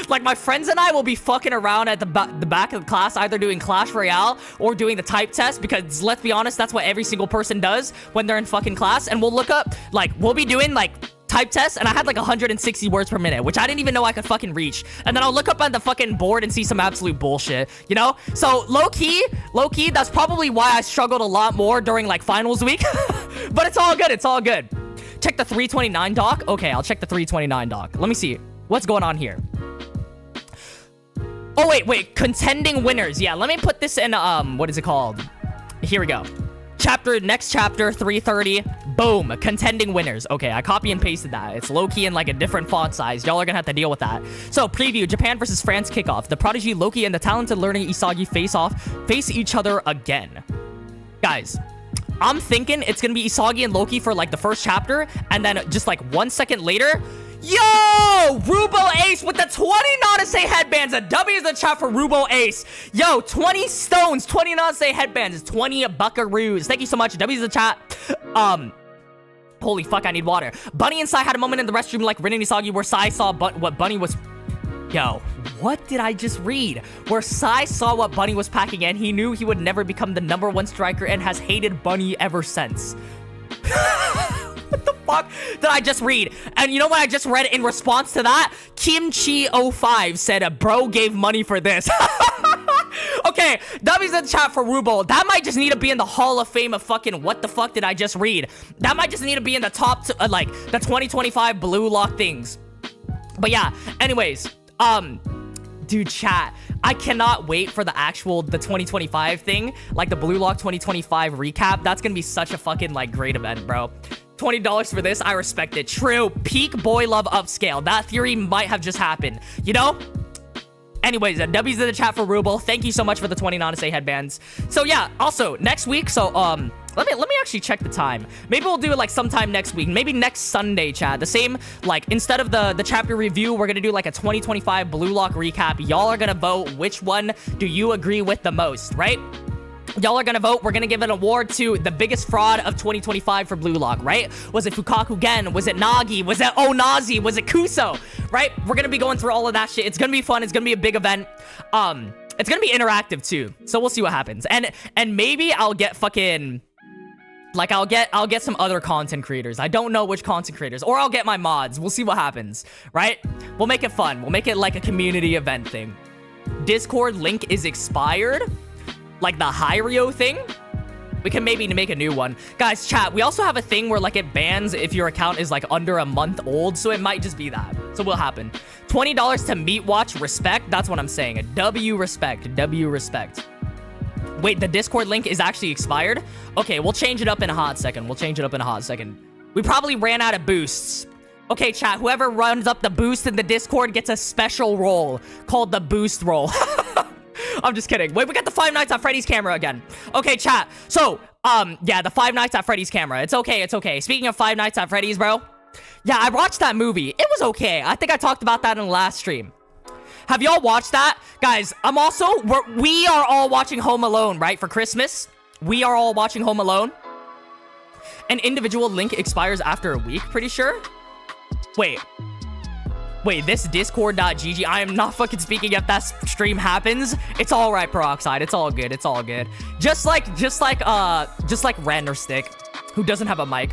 Like my friends and I will be fucking around at the back of the class, either doing Clash Royale or doing the type test. Because let's be honest, that's what every single person does when they're in fucking class. And we'll look up, like, we'll be doing like... type test, and I had like 160 words per minute, which I didn't even know I could fucking reach. And then I'll look up on the fucking board and see some absolute bullshit, you know? So low-key, that's probably why I struggled a lot more during like finals week. But it's all good, it's all good. Check the 329 doc. Okay, I'll check the 329 doc. Let me see what's going on here. Oh wait, contending winners. Yeah, let me put this in what is it called? Here we go. Next chapter 330, Boom. Contending winners. Okay, I copy and pasted that. It's Loki in like a different font size. Y'all are gonna have to deal with that. So, preview. Japan versus France kickoff. The prodigy Loki and the talented learning Isagi face each other again. Guys, I'm thinking it's gonna be Isagi and Loki for like the first chapter, and then just like 1 second later, yo, Rubo Ace with the 20 Nanase headbands. A W is the chat for Rubo Ace. Yo, 20 stones, 20 Nanase headbands, 20 buckaroos. Thank you so much. W is the chat. Holy fuck, I need water. Bunny and Sai had a moment in the restroom like Rin and Isagi where Sai saw what Bunny was... Yo, what did I just read? Where Sai saw what Bunny was packing and he knew he would never become the #1 striker and has hated Bunny ever since. What the fuck did I just read? And you know what I just read in response to that? Kimchi05 said, bro gave money for this. Okay, W's in the chat for Rubo. That might just need to be in the Hall of Fame of fucking what the fuck did I just read? That might just need to be in the top, like, the 2025 Blue Lock things. But yeah, anyways, dude, chat, I cannot wait for the 2025 thing, like the Blue Lock 2025 recap. That's gonna be such a fucking, like, great event, bro. $20 for this, I respect it. True, peak boy love upscale. That theory might have just happened, you know? Anyways, W's in the chat for Ruble. Thank you so much for the 20 Nanase headbands. So yeah, also next week, so let me actually check the time. Maybe we'll do it like sometime next week. Maybe next Sunday, chat. The same, like, instead of the chapter review, we're gonna do like a 2025 Blue Lock recap. Y'all are gonna vote which one do you agree with the most, right? Y'all are gonna vote. We're gonna give an award to the biggest fraud of 2025 for Blue Lock, right? Was it Fukaku Gen? Was it Nagi? Was it Onazi? Was it Kuso? Right? We're gonna be going through all of that shit. It's gonna be fun. It's gonna be a big event. It's gonna be interactive too. So we'll see what happens. And maybe I'll get fucking... Like, I'll get some other content creators. I don't know which content creators. Or I'll get my mods. We'll see what happens, right? We'll make it fun. We'll make it like a community event thing. Discord link is expired. Like the Hiryo thing. We can maybe make a new one. Guys, chat, we also have a thing where, like, it bans if your account is, like, under a month old. So it might just be that. So will happen. $20 to meet watch respect. That's what I'm saying. A W respect. W respect. Wait, the Discord link is actually expired? Okay, we'll change it up in a hot second. We'll change it up in a hot second. We probably ran out of boosts. Okay, chat, whoever runs up the boost in the Discord gets a special role called the boost roll. I'm just kidding. Wait, we got the Five Nights at Freddy's camera again. Okay, chat. So, yeah, the Five Nights at Freddy's camera. It's okay, it's okay. Speaking of Five Nights at Freddy's, bro. Yeah, I watched that movie. It was okay. I think I talked about that in the last stream. Have y'all watched that? Guys, we are all watching Home Alone, right? For Christmas. We are all watching Home Alone. An individual link expires after a week, pretty sure. Wait, this discord.gg, I am not fucking speaking if that stream happens. It's all right, Peroxide. It's all good. It's all good. Just like Randerstick, who doesn't have a mic.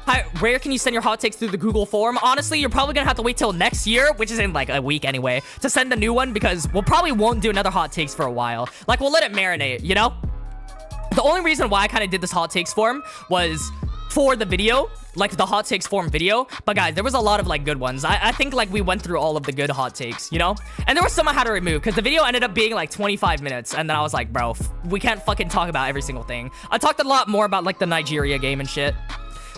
Hi, where can you send your hot takes through the Google form? Honestly, you're probably gonna have to wait till next year, which is in like a week anyway, to send a new one because we'll probably won't do another hot takes for a while. Like, we'll let it marinate, you know? The only reason why I kind of did this hot takes form was for the video, like the hot takes form video. But guys, there was a lot of like good ones. I think like we went through all of the good hot takes, you know? And there was some I had to remove because the video ended up being like 25 minutes. And then I was like, bro, we can't fucking talk about every single thing. I talked a lot more about like the Nigeria game and shit.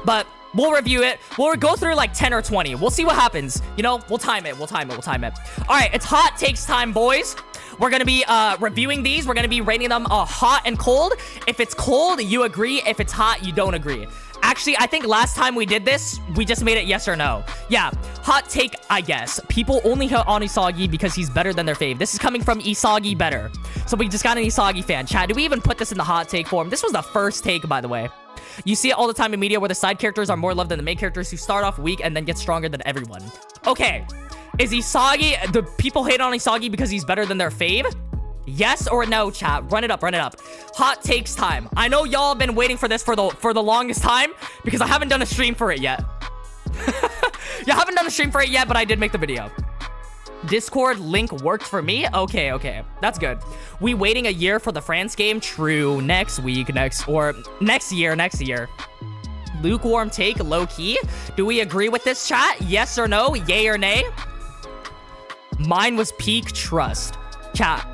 But we'll review it. We'll go through like 10 or 20. We'll see what happens. You know, we'll time it. We'll time it. All right, it's hot takes time, boys. We're going to be reviewing these. We're going to be rating them hot and cold. If it's cold, you agree. If it's hot, you don't agree. Actually, I think last time we did this, we just made it yes or no. Yeah, hot take, I guess. People only hit on Isagi because he's better than their fave. This is coming from Isagi Better. So we just got an Isagi fan. Chad, do we even put this in the hot take form? This was the first take, by the way. You see it all the time in media where the side characters are more loved than the main characters who start off weak and then get stronger than everyone. Okay, is Isagi, the people hate on Isagi because he's better than their fave? Yes or no, chat? Run it up, run it up. Hot takes time. I know y'all have been waiting for this for the longest time because I haven't done a stream for it yet. Yeah, I haven't done a stream for it yet, but I did make the video. Discord link worked for me. Okay, that's good. We waiting a year for the France game? True. Next week, next year. Lukewarm take, low key. Do we agree with this, chat? Yes or no? Yay or nay? Mine was peak trust. Chat,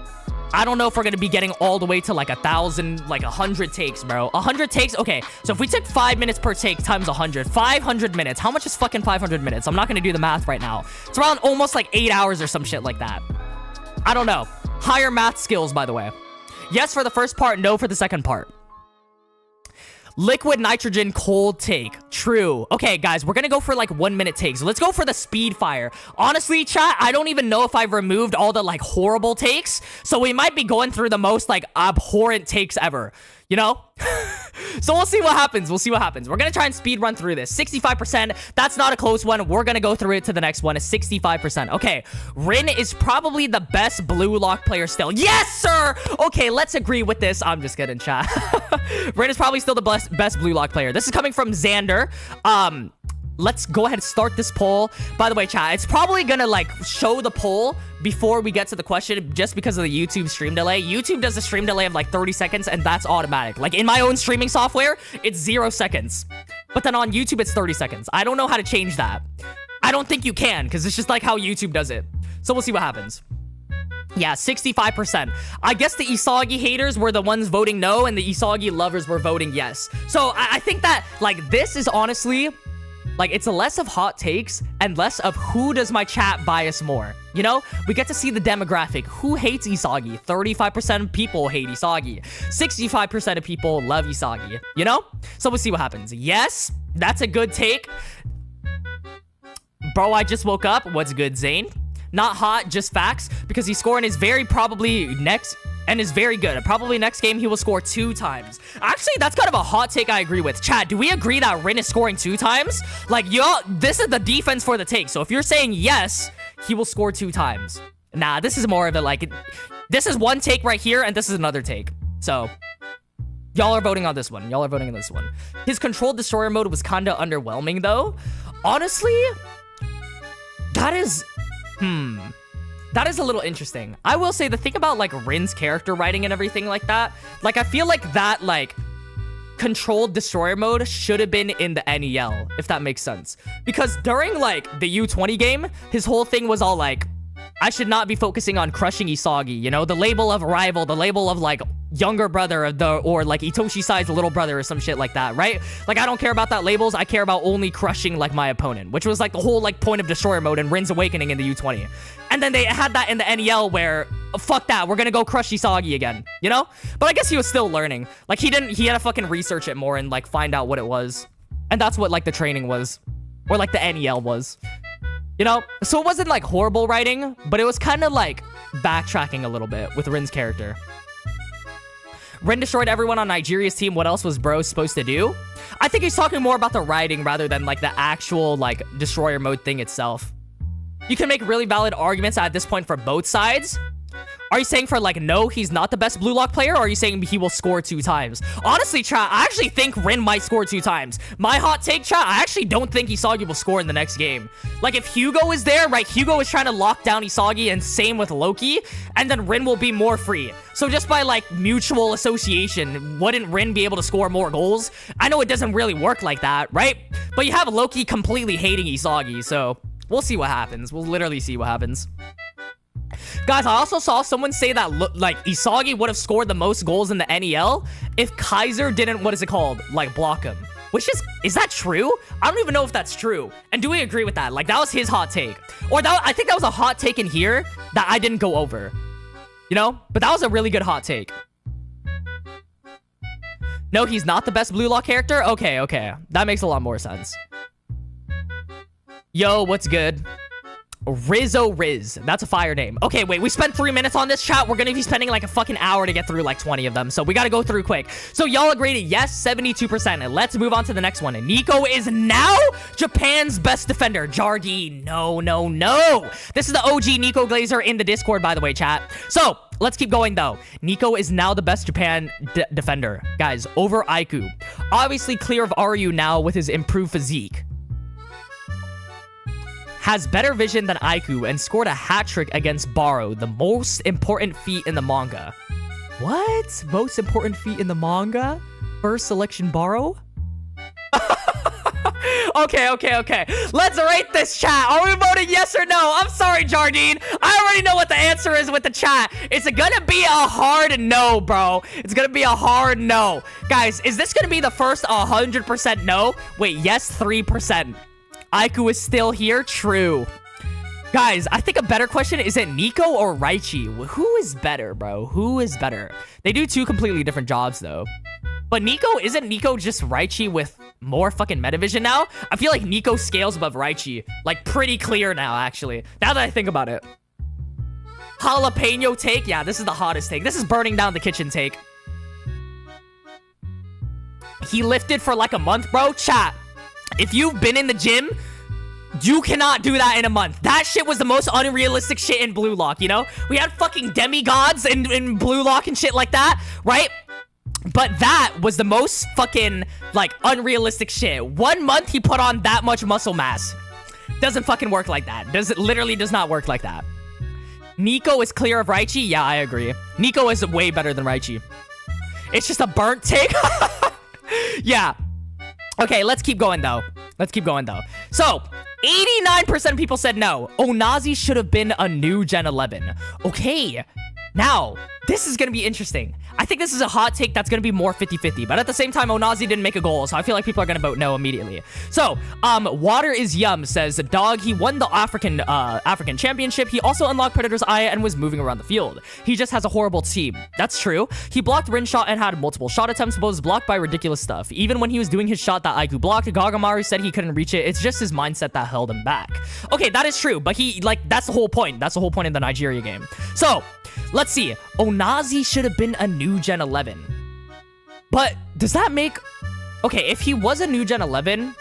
I don't know if we're gonna be getting all the way to like 1,000, like 100 takes, bro. 100 takes. Okay, so if we took 5 minutes per take times 100, 500 minutes. How much is fucking 500 minutes? I'm not gonna do the math right now. It's around almost like 8 hours or some shit like that. I don't know. Higher math skills, by the way. Yes for the first part, no for the second part. Liquid nitrogen cold take. True. Okay, guys, we're gonna go for like 1 minute takes. Let's go for the speed fire. Honestly, chat, I don't even know if I've removed all the like horrible takes, so we might be going through the most like abhorrent takes ever, you know? So we'll see what happens. We'll see what happens. We're gonna try and speed run through this. 65%. That's not a close one. We're gonna go through it to the next one. 65%. Okay. Rin is probably the best blue lock player still. Yes, sir! Okay, let's agree with this. I'm just kidding, chat. Rin is probably still the best blue lock player. This is coming from Xander. Let's go ahead and start this poll. By the way, chat, it's probably gonna like show the poll before we get to the question just because of the YouTube stream delay. YouTube does a stream delay of like 30 seconds and that's automatic. Like in my own streaming software, it's 0 seconds. But then on YouTube, it's 30 seconds. I don't know how to change that. I don't think you can because it's just like how YouTube does it. So we'll see what happens. Yeah, 65%. I guess the Isagi haters were the ones voting no and the Isagi lovers were voting yes. So I think that like this is honestly... like, it's less of hot takes and less of who does my chat bias more. You know? We get to see the demographic. Who hates Isagi? 35% of people hate Isagi. 65% of people love Isagi. You know? So we'll see what happens. Yes, that's a good take. Bro, I just woke up. What's good, Zane? Not hot, just facts. Because he's scoring is very probably next... and is very good. Probably next game, he will score 2 times. Actually, that's kind of a hot take I agree with. Chat, do we agree that Rin is scoring 2 times? Like, y'all, this is the defense for the take. So if you're saying yes, he will score 2 times. Nah, this is more of a, like, this is one take right here, and this is another take. So, y'all are voting on this one. Y'all are voting on this one. His controlled destroyer mode was kind of underwhelming, though. Honestly, that is... that is a little interesting. I will say the thing about like Rin's character writing and everything like that, like I feel like that like controlled destroyer mode should have been in the NEL, if that makes sense. Because during like the U20 game, his whole thing was all like, I should not be focusing on crushing Isagi, you know, the label of rival, the label of like younger brother of the, or like Itoshi side's little brother or some shit like that, right? Like I don't care about that labels, I care about only crushing like my opponent, which was like the whole like point of destroyer mode and Rin's awakening in the U20. And then they had that in the NEL where, fuck that, we're gonna go crush Isagi again, you know? But I guess he was still learning. Like he had to fucking research it more and like find out what it was. And that's what like the training was, or like the NEL was. You know? So it wasn't like horrible writing, but it was kind of like backtracking a little bit with Rin's character. Rin destroyed everyone on Nigeria's team. What else was bro supposed to do? I think he's talking more about the writing rather than like the actual like destroyer mode thing itself. You can make really valid arguments at this point for both sides. Are you saying for like, no, he's not the best blue lock player? Or are you saying he will score 2 times? Honestly, chat, I actually think Rin might score 2 times. My hot take, chat, I actually don't think Isagi will score in the next game. Like if Hugo is there, right? Hugo is trying to lock down Isagi and same with Loki. And then Rin will be more free. So just by like mutual association, wouldn't Rin be able to score more goals? I know it doesn't really work like that, right? But you have Loki completely hating Isagi. So we'll see what happens. We'll literally see what happens. Guys, I also saw someone say that like Isagi would have scored the most goals in the NEL if Kaiser didn't, what is it called, like block him. Which is that true? I don't even know if that's true. And do we agree with that? Like that was his hot take. Or that, I think that was a hot take in here that I didn't go over. You know? But that was a really good hot take. No, he's not the best blue lock character? Okay, okay. That makes a lot more sense. Yo, what's good? Rizzo Riz. That's a fire name. Okay, wait, we spent 3 minutes on this chat. We're gonna be spending like a fucking hour to get through like 20 of them. So we gotta go through quick. So y'all agreed yes, 72%. And let's move on to the next one. And Nico is now Japan's best defender. Jargi, no, no, no. This is the OG Nico Glazer in the Discord, by the way, chat. So let's keep going though. Nico is now the best Japan defender. Guys, over Aiku. Obviously clear of Ryu now with his improved physique. Has better vision than Aiku and scored a hat-trick against Barou, the most important feat in the manga. What? Most important feat in the manga? First selection Barou? Okay. Let's rate this chat. Are we voting yes or no? I'm sorry, Jardine. I already know what the answer is with the chat. It's gonna be a hard no, bro. It's gonna be a hard no. Guys, is this gonna be the first 100% no? Wait, yes, 3%. Aiku is still here? True. Guys, I think a better question is it Nico or Raichi? Who is better, bro? Who is better? They do two completely different jobs, though. But isn't Nico just Raichi with more fucking metavision now? I feel like Nico scales above Raichi. Like, pretty clear now, actually. Now that I think about it. Jalapeno take? Yeah, this is the hottest take. This is burning down the kitchen take. He lifted for like a month, bro. Chat. If you've been in the gym, you cannot do that in a month. That shit was the most unrealistic shit in BLUELOCK, you know? We had fucking demigods in BLUELOCK and shit like that, right? But that was the most fucking, like, unrealistic shit. 1 month, he put on that much muscle mass. Doesn't fucking work like that. Literally does not work like that. Nico is clear of Raichi? Yeah, I agree. Nico is way better than Raichi. It's just a burnt take? Yeah. Okay, let's keep going, though. So, 89% of people said no. Onazi should have been a new Gen 11. Okay. Now, this is going to be interesting. I think this is a hot take that's going to be more 50-50. But at the same time, Onazi didn't make a goal. So I feel like people are going to vote no immediately. So, Water is Yum says, Dog, he won the African championship. He also unlocked Predator's Eye and was moving around the field. He just has a horrible team. That's true. He blocked Rin shot and had multiple shot attempts, but was blocked by ridiculous stuff. Even when he was doing his shot that Aiku blocked, Gagamaru said he couldn't reach it. It's just his mindset that held him back. Okay, that is true. But that's the whole point. That's the whole point in the Nigeria game. So, let's see. Onazi should have been a new Gen 11. But does that make... Okay, if he was a new Gen 11,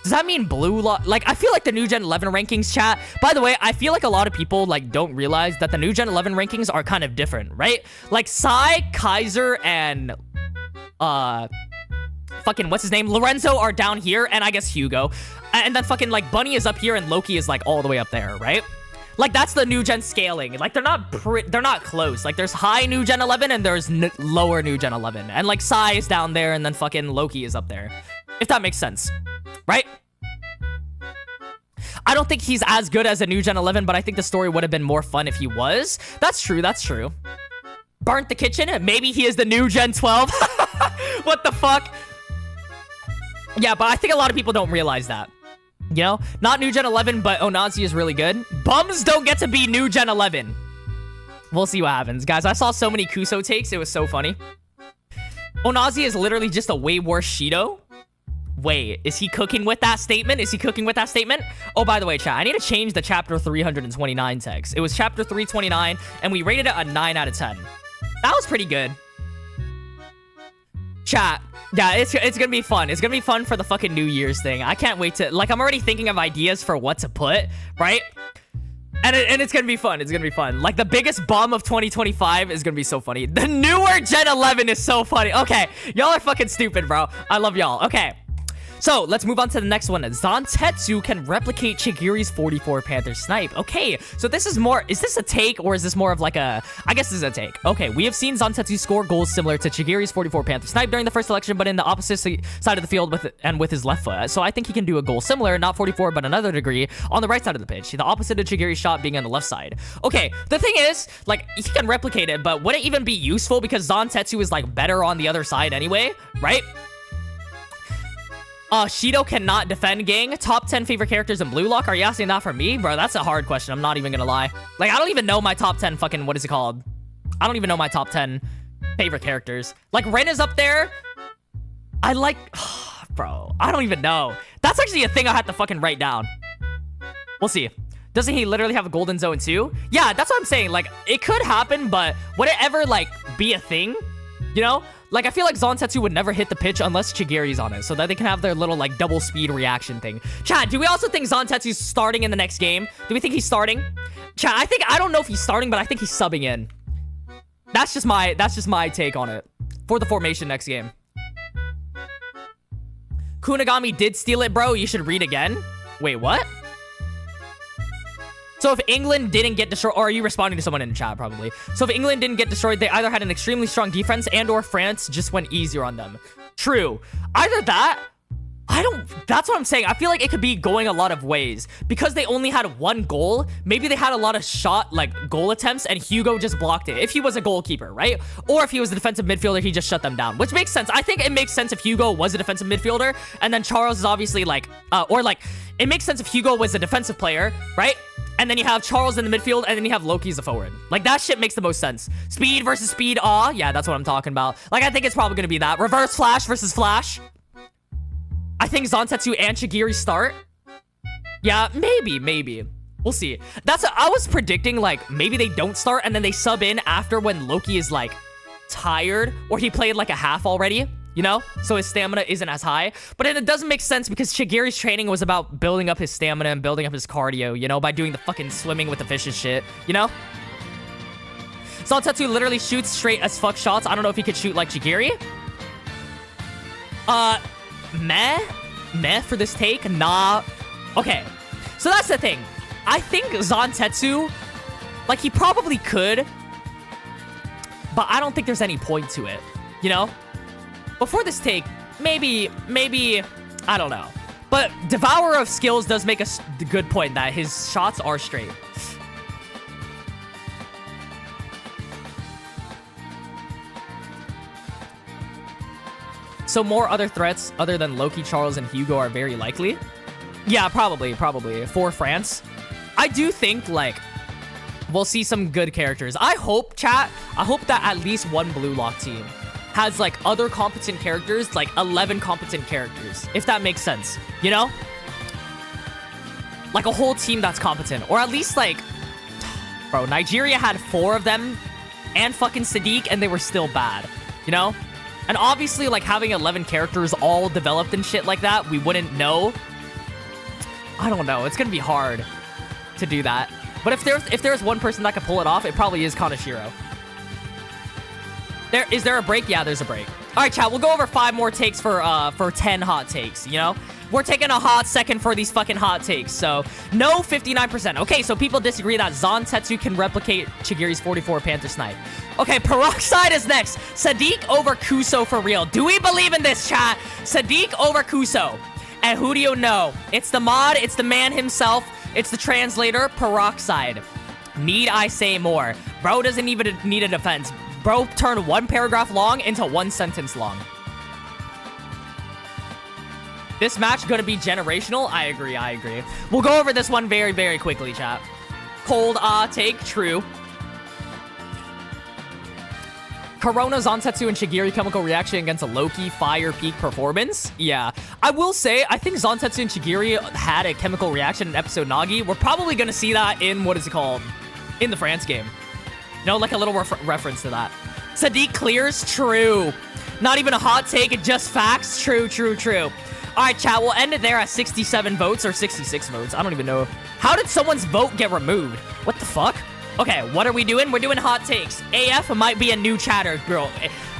does that mean BLUELOCK? Like, I feel like the new Gen 11 rankings, chat... By the way, I feel like a lot of people, like, don't realize that the new Gen 11 rankings are kind of different, right? Like, Sai, Kaiser, and... fucking, what's his name? Lorenzo are down here, and I guess Hugo. And then fucking, like, Bunny is up here, and Loki is, like, all the way up there, right? Like, that's the new gen scaling. Like, they're not close. Like, there's high new gen 11 and there's lower new gen 11. And, like, Sai is down there and then fucking Loki is up there. If that makes sense. Right? I don't think he's as good as a new gen 11, but I think the story would have been more fun if he was. That's true. Burnt the kitchen? Maybe he is the new gen 12? What the fuck? Yeah, but I think a lot of people don't realize that. You know, not new gen 11, but Onazi is really good. Bums don't get to be new gen 11. We'll see what happens. Guys, I saw so many Kuso takes. It was so funny. Onazi is literally just a way worse Shido. Wait, is he cooking with that statement? Oh, by the way, chat, I need to change the chapter 329 text. It was chapter 329, and we rated it a 9 out of 10. That was pretty good. Chat. Yeah, it's gonna be fun. It's gonna be fun for the fucking New Year's thing. I can't wait to... Like, I'm already thinking of ideas for what to put, right? And it's gonna be fun. Like, the biggest bomb of 2025 is gonna be so funny. The newer Gen 11 is so funny. Okay, y'all are fucking stupid, bro. I love y'all. Okay. So, let's move on to the next one. Zantetsu can replicate Chigiri's 44 Panther snipe. Okay, so this is more... Is this a take, or is this more of like a... I guess this is a take. Okay, we have seen Zantetsu score goals similar to Chigiri's 44 Panther snipe during the first election, but in the opposite side of the field with his left foot. So I think he can do a goal similar, not 44, but another degree, on the right side of the pitch. The opposite of Chigiri's shot being on the left side. Okay, the thing is, like, he can replicate it, but would it even be useful because Zantetsu is, like, better on the other side anyway, right? Shido cannot defend, gang. Top 10 favorite characters in BLUELOCK? Are you asking that for me? Bro, that's a hard question. I'm not even gonna lie. Like, I don't even know my top 10 fucking... What is it called? I don't even know my top 10 favorite characters. Like, Ren is up there. I like... Bro, I don't even know. That's actually a thing I had to fucking write down. We'll see. Doesn't he literally have a golden zone too? Yeah, that's what I'm saying. Like, it could happen, but would it ever, like, be a thing? You know? Like, I feel like Zantetsu would never hit the pitch unless Chigiri's on it, so that they can have their little, like, double speed reaction thing. Chat, do we also think Zantetsu's starting in the next game? Do we think he's starting? Chat, I don't know if he's starting, but I think he's subbing in. That's just my take on it. For the formation next game. Kunigami did steal it, bro. You should read again. Wait, what? So if England didn't get destroyed, or are you responding to someone in the chat, probably? So if England didn't get destroyed, they either had an extremely strong defense and or France just went easier on them. True. Either that, That's what I'm saying. I feel like it could be going a lot of ways. Because they only had one goal, maybe they had a lot of goal attempts, and Hugo just blocked it. If he was a goalkeeper, right? Or if he was a defensive midfielder, he just shut them down. Which makes sense. I think it makes sense if Hugo was a defensive midfielder, and then Charles is obviously it makes sense if Hugo was a defensive player, right? And then you have Charles in the midfield, and then you have Loki as a forward. Like, that shit makes the most sense. Speed versus speed, yeah, that's what I'm talking about. Like, I think it's probably gonna be that. Reverse Flash versus Flash. I think Zantetsu and Shigiri start. Yeah, maybe. We'll see. I was predicting, like, maybe they don't start, and then they sub in after when Loki is, like, tired, or he played, like, a half already. You know? So his stamina isn't as high. But it doesn't make sense because Shigiri's training was about building up his stamina and building up his cardio, you know, by doing the fucking swimming with the fish and shit, you know? Zantetsu literally shoots straight as fuck shots. I don't know if he could shoot like Shigiri. Meh for this take? Nah. Okay. So that's the thing. I think Zantetsu, like, he probably could, but I don't think there's any point to it, you know? Before this take, maybe, I don't know. But Devourer of Skills does make a good point that his shots are straight. So more other threats other than Loki, Charles, and Hugo are very likely? Yeah, probably. For France. I do think, like, we'll see some good characters. I hope that at least one BLUELOCK team has, like, other competent characters, like 11 competent characters, if that makes sense, you know? Like a whole team that's competent, or at least, like, bro, Nigeria had 4 of them and fucking Sadiq, and they were still bad, you know? And obviously, like, having 11 characters all developed and shit like that, we wouldn't know. I don't know. It's gonna be hard to do that. But if there's one person that could pull it off, it probably is Kaneshiro. Is there a break? Yeah, there's a break. All right, chat. We'll go over 5 more takes for 10 hot takes, you know? We're taking a hot second for these fucking hot takes. So, no 59%. Okay, so people disagree that Zantetsu can replicate Chigiri's 44 Panther Snipe. Okay, Peroxide is next. Sadiq over Kuso for real. Do we believe in this, chat? Sadiq over Kuso. And who do you know? It's the mod. It's the man himself. It's the translator, Peroxide. Need I say more? Bro doesn't even need a defense. Bro turned 1 paragraph long into 1 sentence long. This match gonna be generational? I agree. We'll go over this one very, very quickly, chat. Cold take, true. Corona, Zantetsu, and Shigiri chemical reaction against a Loki fire peak performance. Yeah. I will say, I think Zantetsu and Shigiri had a chemical reaction in episode Nagi. We're probably gonna see that in, what is it called? In the France game. You know, like a little reference to that. Sadiq clears? True. Not even a hot take, just facts? True. All right, chat, we'll end it there at 67 votes or 66 votes. I don't even know. How did someone's vote get removed? What the fuck? Okay, what are we doing? We're doing hot takes. AF might be a new chatter, girl.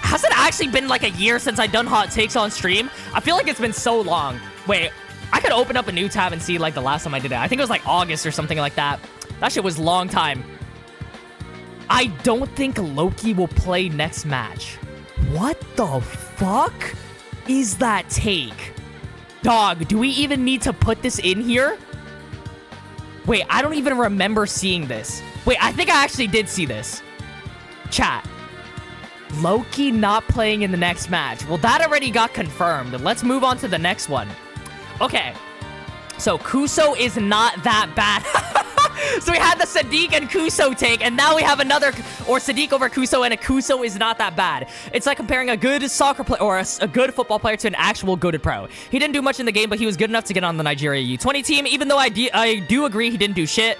Has it actually been like a year since I've done hot takes on stream? I feel like it's been so long. Wait, I could open up a new tab and see like the last time I did it. I think it was like August or something like that. That shit was a long time. I don't think Loki will play next match. What the fuck is that take? Dog, do we even need to put this in here? Wait, I don't even remember seeing this. Wait, I think I actually did see this. Chat. Loki not playing in the next match. Well, that already got confirmed. Let's move on to the next one. Okay. So, Kuso is not that bad. So we had the Sadiq and Kuso take, and now we have another, or Sadiq over Kuso, and a Kuso is not that bad. It's like comparing a good soccer player, or a good football player to an actual goated pro. He didn't do much in the game, but he was good enough to get on the Nigeria U20 team, even though I do agree he didn't do shit.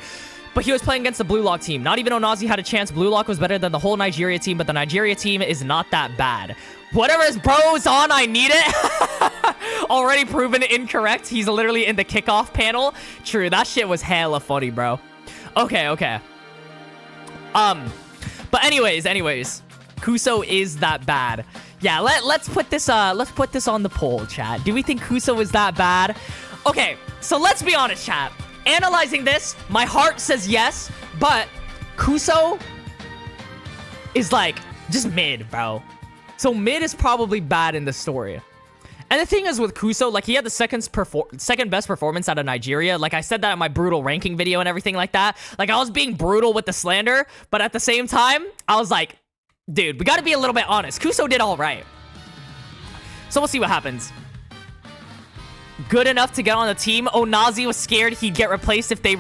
But he was playing against the BLUELOCK team. Not even Onazi had a chance. BLUELOCK was better than the whole Nigeria team, but the Nigeria team is not that bad. Whatever his bro's on, I need it. Already proven incorrect. He's literally in the kickoff panel. True, that shit was hella funny, bro. Okay. But anyways, Kuso is that bad. Yeah, let's put this on the poll, chat. Do we think Kuso is that bad? Okay, so let's be honest, chat. Analyzing this, my heart says yes, but Kuso is like just mid, bro. So mid is probably bad in the story. And the thing is with Kuso, like, he had the second best performance out of Nigeria. Like, I said that in my brutal ranking video and everything like that. Like, I was being brutal with the slander, but at the same time, I was like, dude, we gotta be a little bit honest. Kuso did all right. So we'll see what happens. Good enough to get on the team. Onazi was scared he'd get replaced if they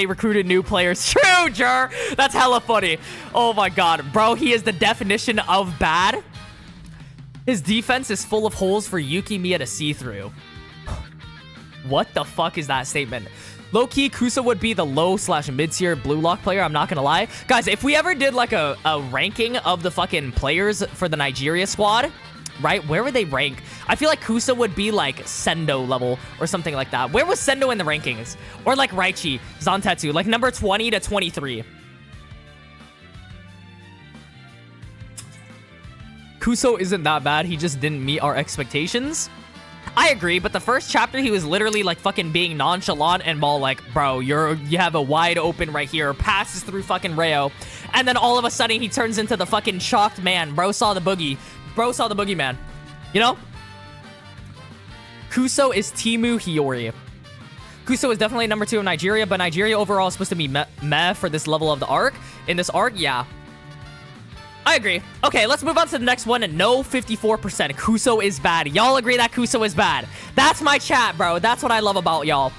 recruited new players. True, Jur. That's hella funny. Oh my god. Bro, he is the definition of bad. His defense is full of holes for Yuki Miya to see through. What the fuck is that statement? Low-key, Kuso would be the low/mid-tier blue lock player, I'm not gonna lie. Guys, if we ever did like a ranking of the fucking players for the Nigeria squad, right, where would they rank? I feel like Kuso would be like Sendo level or something like that. Where was Sendo in the rankings? Or like Raichi, Zantetsu, like number 20 to 23. Kuso isn't that bad, he just didn't meet our expectations. I agree, but the first chapter, he was literally like fucking being nonchalant and all like, bro, you have a wide open right here, passes through fucking Rayo, and then all of a sudden he turns into the fucking shocked man. Bro saw the boogie. Bro saw the boogeyman. You know? Kuso is Timu Hiyori. Kuso is definitely number 2 in Nigeria, but Nigeria overall is supposed to be meh for this level of the arc. In this arc, yeah. I agree. Okay, let's move on to the next one. No, 54%. Kuso is bad. Y'all agree that Kuso is bad? That's my chat, bro. That's what I love about y'all.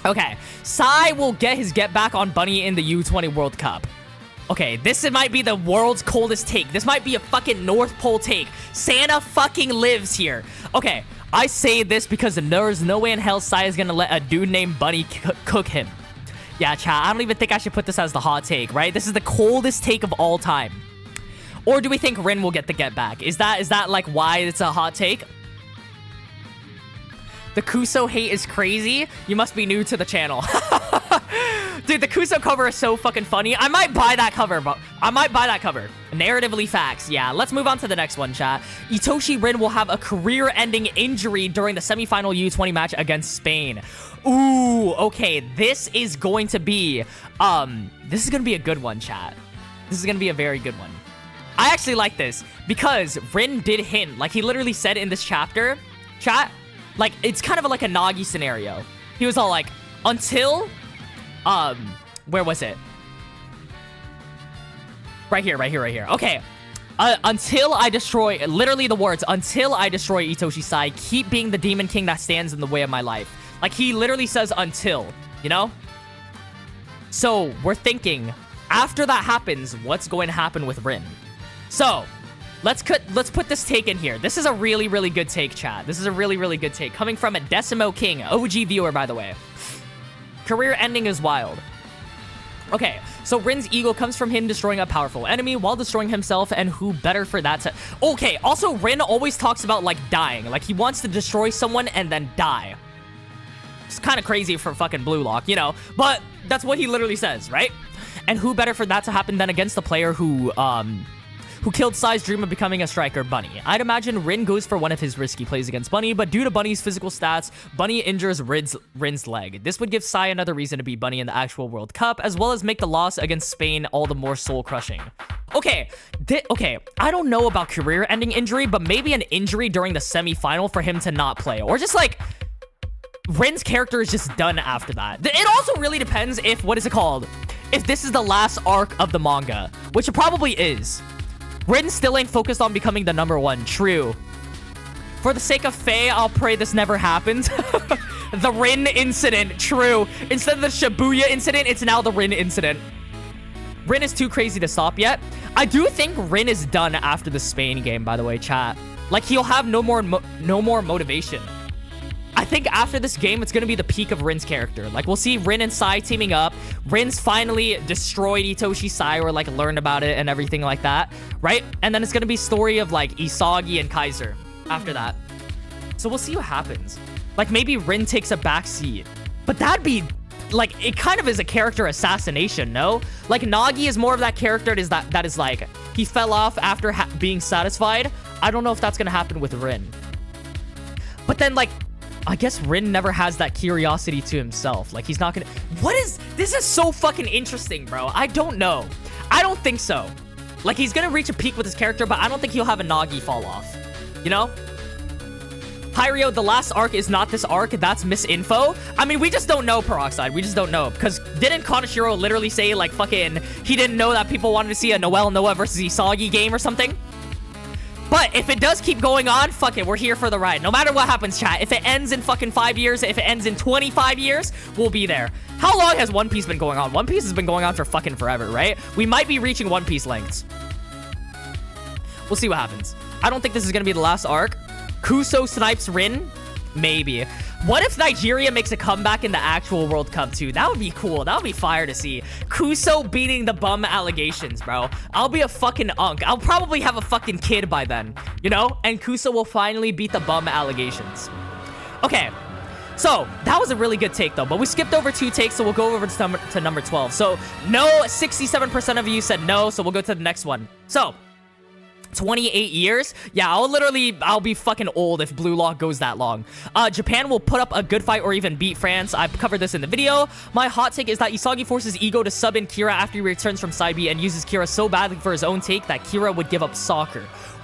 Okay, Sai will get his get back on Bunny in the U20 World Cup. Okay, this might be the world's coldest take. This might be a fucking North Pole take. Santa fucking lives here. Okay, I say this because there's no way in hell Sai is gonna let a dude named Bunny cook him. Yeah, chat, I don't even think I should put this as the hot take, right? This is the coldest take of all time. Or do we think Rin will get the get back? Is that like why it's a hot take? The Kuso hate is crazy. You must be new to the channel. Dude, the Kuso cover is so fucking funny. I might buy that cover, bro. I might buy that cover. Narratively facts. Yeah, let's move on to the next one, chat. Itoshi Rin will have a career-ending injury during the semifinal U20 match against Spain. Ooh, okay. This is going to be a good one, chat. This is going to be a very good one. I actually like this because Rin did hint, like he literally said in this chapter, chat, like it's kind of like a Nagi scenario. He was all like, until, where was it? Right here. Okay. Until I destroy, literally the words, until I destroy Itoshi Sai, keep being the demon king that stands in the way of my life. Like he literally says until, you know? So we're thinking, after that happens, what's going to happen with Rin? So, let's put this take in here. This is a really, really good take, chat. This is a really, really good take. Coming from a Decimo King, OG viewer, by the way. Career ending is wild. Okay, so Rin's ego comes from him destroying a powerful enemy while destroying himself, and who better for that to... Okay, also, Rin always talks about, like, dying. Like, he wants to destroy someone and then die. It's kind of crazy for fucking BLUELOCK, you know? But that's what he literally says, right? And who better for that to happen than against the player who killed Sai's dream of becoming a striker, Bunny. I'd imagine Rin goes for one of his risky plays against Bunny, but due to Bunny's physical stats, Bunny injures Rin's leg. This would give Sai another reason to beat Bunny in the actual World Cup, as well as make the loss against Spain all the more soul-crushing. Okay, I don't know about career-ending injury, but maybe an injury during the semi-final for him to not play, or just like... Rin's character is just done after that. It also really depends if, if this is the last arc of the manga, which it probably is. Rin still ain't focused on becoming the #1. True. For the sake of Faye, I'll pray this never happens. The Rin incident. True. Instead of the Shibuya incident, it's now the Rin incident. Rin is too crazy to stop yet. I do think Rin is done after the Spain game, by the way, chat. Like, he'll have no more motivation. I think after this game, it's going to be the peak of Rin's character. Like, we'll see Rin and Sai teaming up. Rin's finally destroyed Itoshi Sai, or, like, learned about it and everything like that, right? And then it's going to be story of, like, Isagi and Kaiser after that. So we'll see what happens. Like, maybe Rin takes a backseat. But that'd be, like, it kind of is a character assassination, no? Like, Nagi is more of that character that is, like, he fell off after being satisfied. I don't know if that's going to happen with Rin. But then, like... I guess Rin never has that curiosity to himself. Like, he's not gonna... This is so fucking interesting, bro. I don't know. I don't think so. Like, he's gonna reach a peak with his character, but I don't think he'll have a Nagi fall off. You know? Hiryo, the last arc is not this arc. That's misinfo. I mean, we just don't know, Peroxide. We just don't know. Because didn't Kaneshiro literally say, like, fucking... He didn't know that people wanted to see a Noel Noah versus Isagi game or something? But if it does keep going on, fuck it. We're here for the ride. No matter what happens, chat. If it ends in fucking 5 years, if it ends in 25 years, we'll be there. How long has One Piece been going on? One Piece has been going on for fucking forever, right? We might be reaching One Piece lengths. We'll see what happens. I don't think this is going to be the last arc. Kuso snipes Rin? Maybe. What if Nigeria makes a comeback in the actual World Cup too? That would be cool. That would be fire to see. Kuso beating the bum allegations, bro. I'll be a fucking unk. I'll probably have a fucking kid by then, you know? And Kuso will finally beat the bum allegations. Okay. So, that was a really good take, though. But we skipped over 2 takes, so we'll go over to number 12. So, no, 67% of you said no, so we'll go to the next one. So, 28 years? Yeah, I'll be fucking old if Blue Lock goes that long. Japan will put up a good fight or even beat France. I've covered this in the video. My hot take is that Isagi forces Ego to sub in Kira after he returns from Side B and uses Kira so badly for his own take that Kira would give up soccer.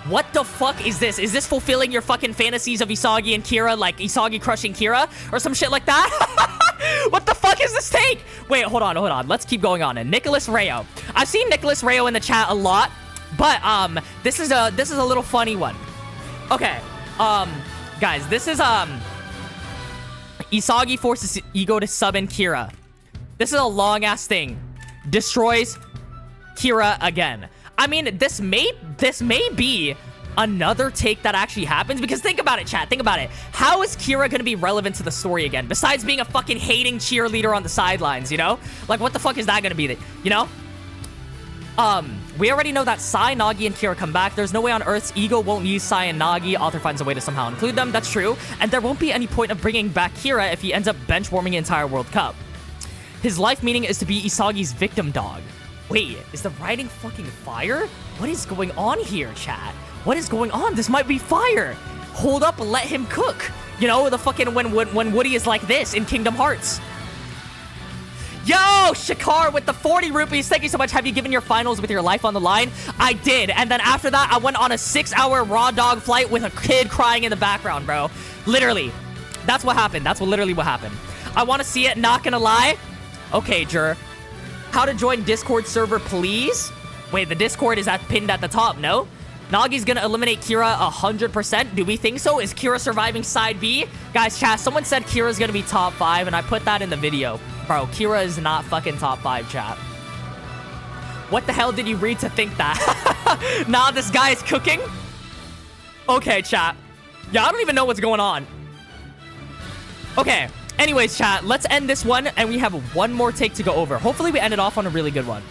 What the fuck is this? Is this fulfilling your fucking fantasies of Isagi and Kira, like Isagi crushing Kira or some shit like that? What the fuck is this take? Wait, hold on. Let's keep going on. And Nicholas Rayo. I've seen Nicholas Rayo in the chat a lot. But, this is a little funny one. Okay, guys, this is, Isagi forces Ego to sub in Kira. This is a long-ass thing. Destroys Kira again. I mean, this may be another take that actually happens, because think about it, chat, think about it. How is Kira gonna be relevant to the story again, besides being a fucking hating cheerleader on the sidelines, you know? Like, what the fuck is that gonna be, you know? We already know that Sai, Nagi, and Kira come back. There's no way on Earth's Ego won't use Sai and Nagi. Author finds a way to somehow include them. That's true. And there won't be any point of bringing back Kira if he ends up bench-warming the entire World Cup. His life meaning is to be Isagi's victim dog. Wait, is the writing fucking fire? What is going on here, chat? What is going on? This might be fire. Hold up, let him cook. You know, the fucking when Woody is like this in Kingdom Hearts. Yo, Shakar with the 40 rupees. Thank you so much. Have you given your finals with your life on the line? I did. And then after that, I went on a 6-hour raw dog flight with a kid crying in the background, bro. Literally. That's what happened. That's literally what happened. I want to see it, not gonna lie. Okay, Jur. How to join Discord server, please? Wait, the Discord is pinned at the top, no? Nagi's gonna eliminate Kira 100%. Do we think so? Is Kira surviving Side B? Guys, chat, someone said Kira's gonna be top 5, and I put that in the video. Bro, Kira is not fucking top 5, chat. What the hell did you read to think that? Nah, this guy is cooking? Okay, chat. Yeah, I don't even know what's going on. Okay. Anyways, chat, let's end this one, and we have one more take to go over. Hopefully, we end it off on a really good one.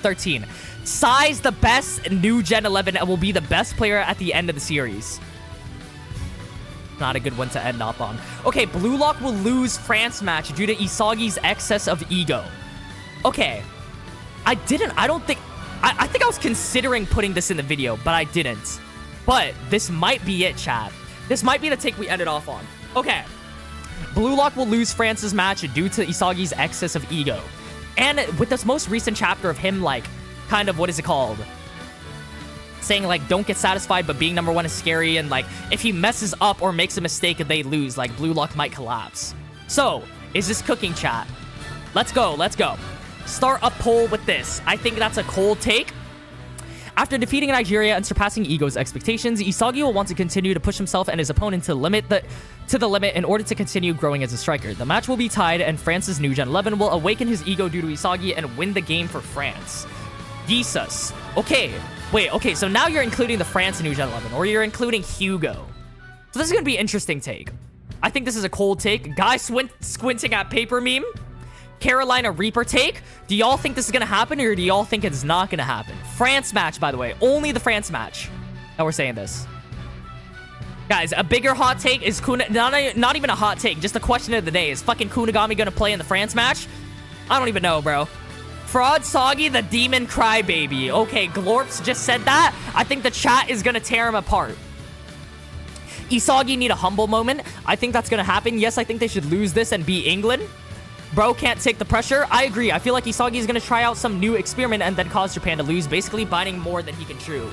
13. Sai's the best new Gen 11 and will be the best player at the end of the series. Not a good one to end off on. Okay, Blue Lock will lose France match due to Isagi's excess of ego. Okay. I think I was considering putting this in the video, but I didn't. But this might be it, chat. This might be the take we ended off on. Okay. Blue Lock will lose France's match due to Isagi's excess of ego. And with this most recent chapter of him, like, kind of, what is it called? Saying, like, don't get satisfied, but being number 1 is scary, and, like, if he messes up or makes a mistake and they lose, like, Blue Lock might collapse. So, is this cooking, chat? Let's go, let's go. Start a poll with this. I think that's a cold take. After defeating Nigeria and surpassing Ego's expectations, Isagi will want to continue to push himself and his opponent to the limit in order to continue growing as a striker. The match will be tied, and France's new Gen 11 will awaken his ego due to Isagi and win the game for France. Jesus. Okay. Wait, okay, so now you're including the France new Gen 11, or you're including Hugo. So this is going to be an interesting take. I think this is a cold take. Guy squinting at paper meme. Carolina Reaper take. Do y'all think this is going to happen, or do y'all think it's not going to happen? France match, by the way. Only the France match that we're saying this. Guys, a bigger hot take is not even a hot take, just a question of the day. Is fucking Kunigami going to play in the France match? I don't even know, bro. Fraud Soggy, the demon crybaby. Okay, Glorps just said that. I think the chat is going to tear him apart. Isagi need a humble moment. I think that's going to happen. Yes, I think they should lose this and beat England. Bro can't take the pressure. I agree. I feel like Isagi is going to try out some new experiment and then cause Japan to lose, basically biting more than he can chew.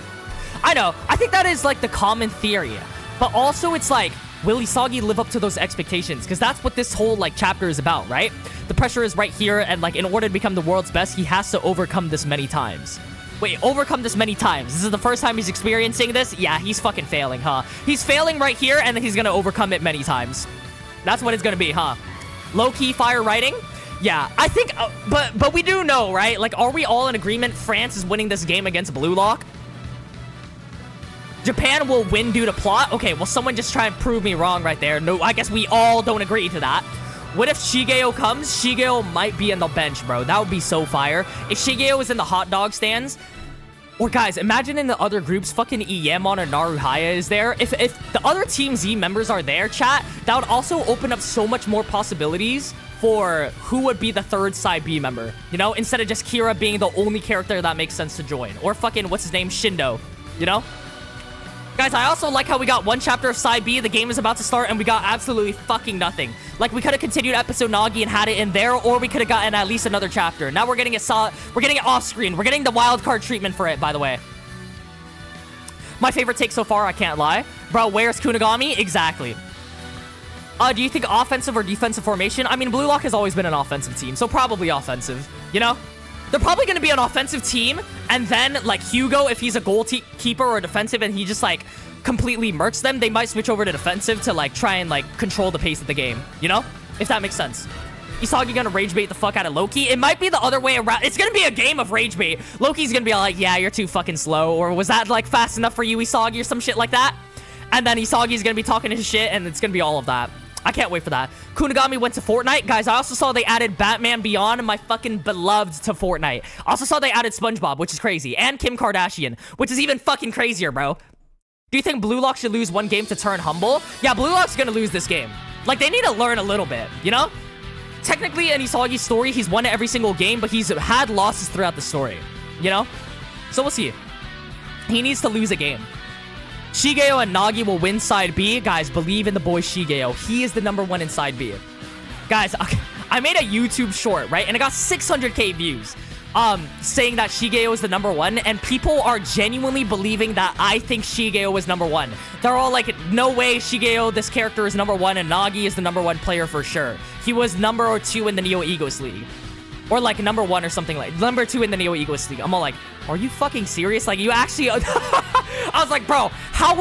I know. I think that is like the common theory. But also, it's like, will Isagi live up to those expectations? Because that's what this whole, like, chapter is about, right? The pressure is right here, and, like, in order to become the world's best, he has to overcome this many times. Wait, overcome this many times. This is the first time he's experiencing this? Yeah, he's fucking failing, huh? He's failing right here, and then he's gonna overcome it many times. That's what it's gonna be, huh? Low-key fire writing? Yeah, I think, but we do know, right? Like, are we all in agreement France is winning this game against BLUELOCK? Japan will win due to plot? Okay, well, someone just try and prove me wrong right there. No, I guess we all don't agree to that. What if Shigeo comes? Shigeo might be in the bench, bro. That would be so fire. If Shigeo is in the hot dog stands, or guys, imagine in the other groups, fucking Iyamon or Naruhaya is there. If the other Team Z members are there, chat, that would also open up so much more possibilities for who would be the third side B member. You know, instead of just Kira being the only character that makes sense to join. Or fucking, what's his name, Shindo. You know? Guys, I also like how we got one chapter of Side B, the game is about to start, and we got absolutely fucking nothing. Like, we could have continued episode Nagi and had it in there, or we could have gotten at least another chapter. Now we're getting it off screen. We're getting the wild card treatment for it, by the way. My favorite take so far, I can't lie. Bro, where's Kunigami? Exactly. Do you think offensive or defensive formation? I mean, BLUELOCK has always been an offensive team, so probably offensive, you know? They're probably going to be an offensive team, and then, like, Hugo, if he's a goalkeeper or defensive and he just, like, completely murks them, they might switch over to defensive to, like, try and, like, control the pace of the game, you know? If that makes sense. Isagi gonna rage bait the fuck out of Loki. It might be the other way around. It's gonna be a game of rage bait. Loki's gonna be like, yeah, you're too fucking slow, or was that, like, fast enough for you, Isagi, or some shit like that? And then Isagi's gonna be talking his shit, and it's gonna be all of that. I can't wait for that. Kunigami went to Fortnite. Guys, I also saw they added Batman Beyond, my fucking beloved, to Fortnite. I also saw they added SpongeBob, which is crazy. And Kim Kardashian, which is even fucking crazier, bro. Do you think BLUELOCK should lose one game to turn humble? Yeah, BLUELOCK's gonna lose this game. Like, they need to learn a little bit, you know? Technically, in Isagi's story, he's won every single game, but he's had losses throughout the story, you know? So we'll see. He needs to lose a game. Shigeo and Nagi will win Side B. Guys, believe in the boy Shigeo. He is the #1 in Side B. Guys, I made a YouTube short, right? And it got 600k views. Saying that Shigeo is the #1. And people are genuinely believing that I think Shigeo is #1. They're all like, no way, Shigeo, this character is #1. And Nagi is the #1 player for sure. He was #2 in the Neo Egoist League. Or like #1 or something like #2 in the Neo Egoist League. I'm all like, are you fucking serious? Like, you actually... I was like, bro, how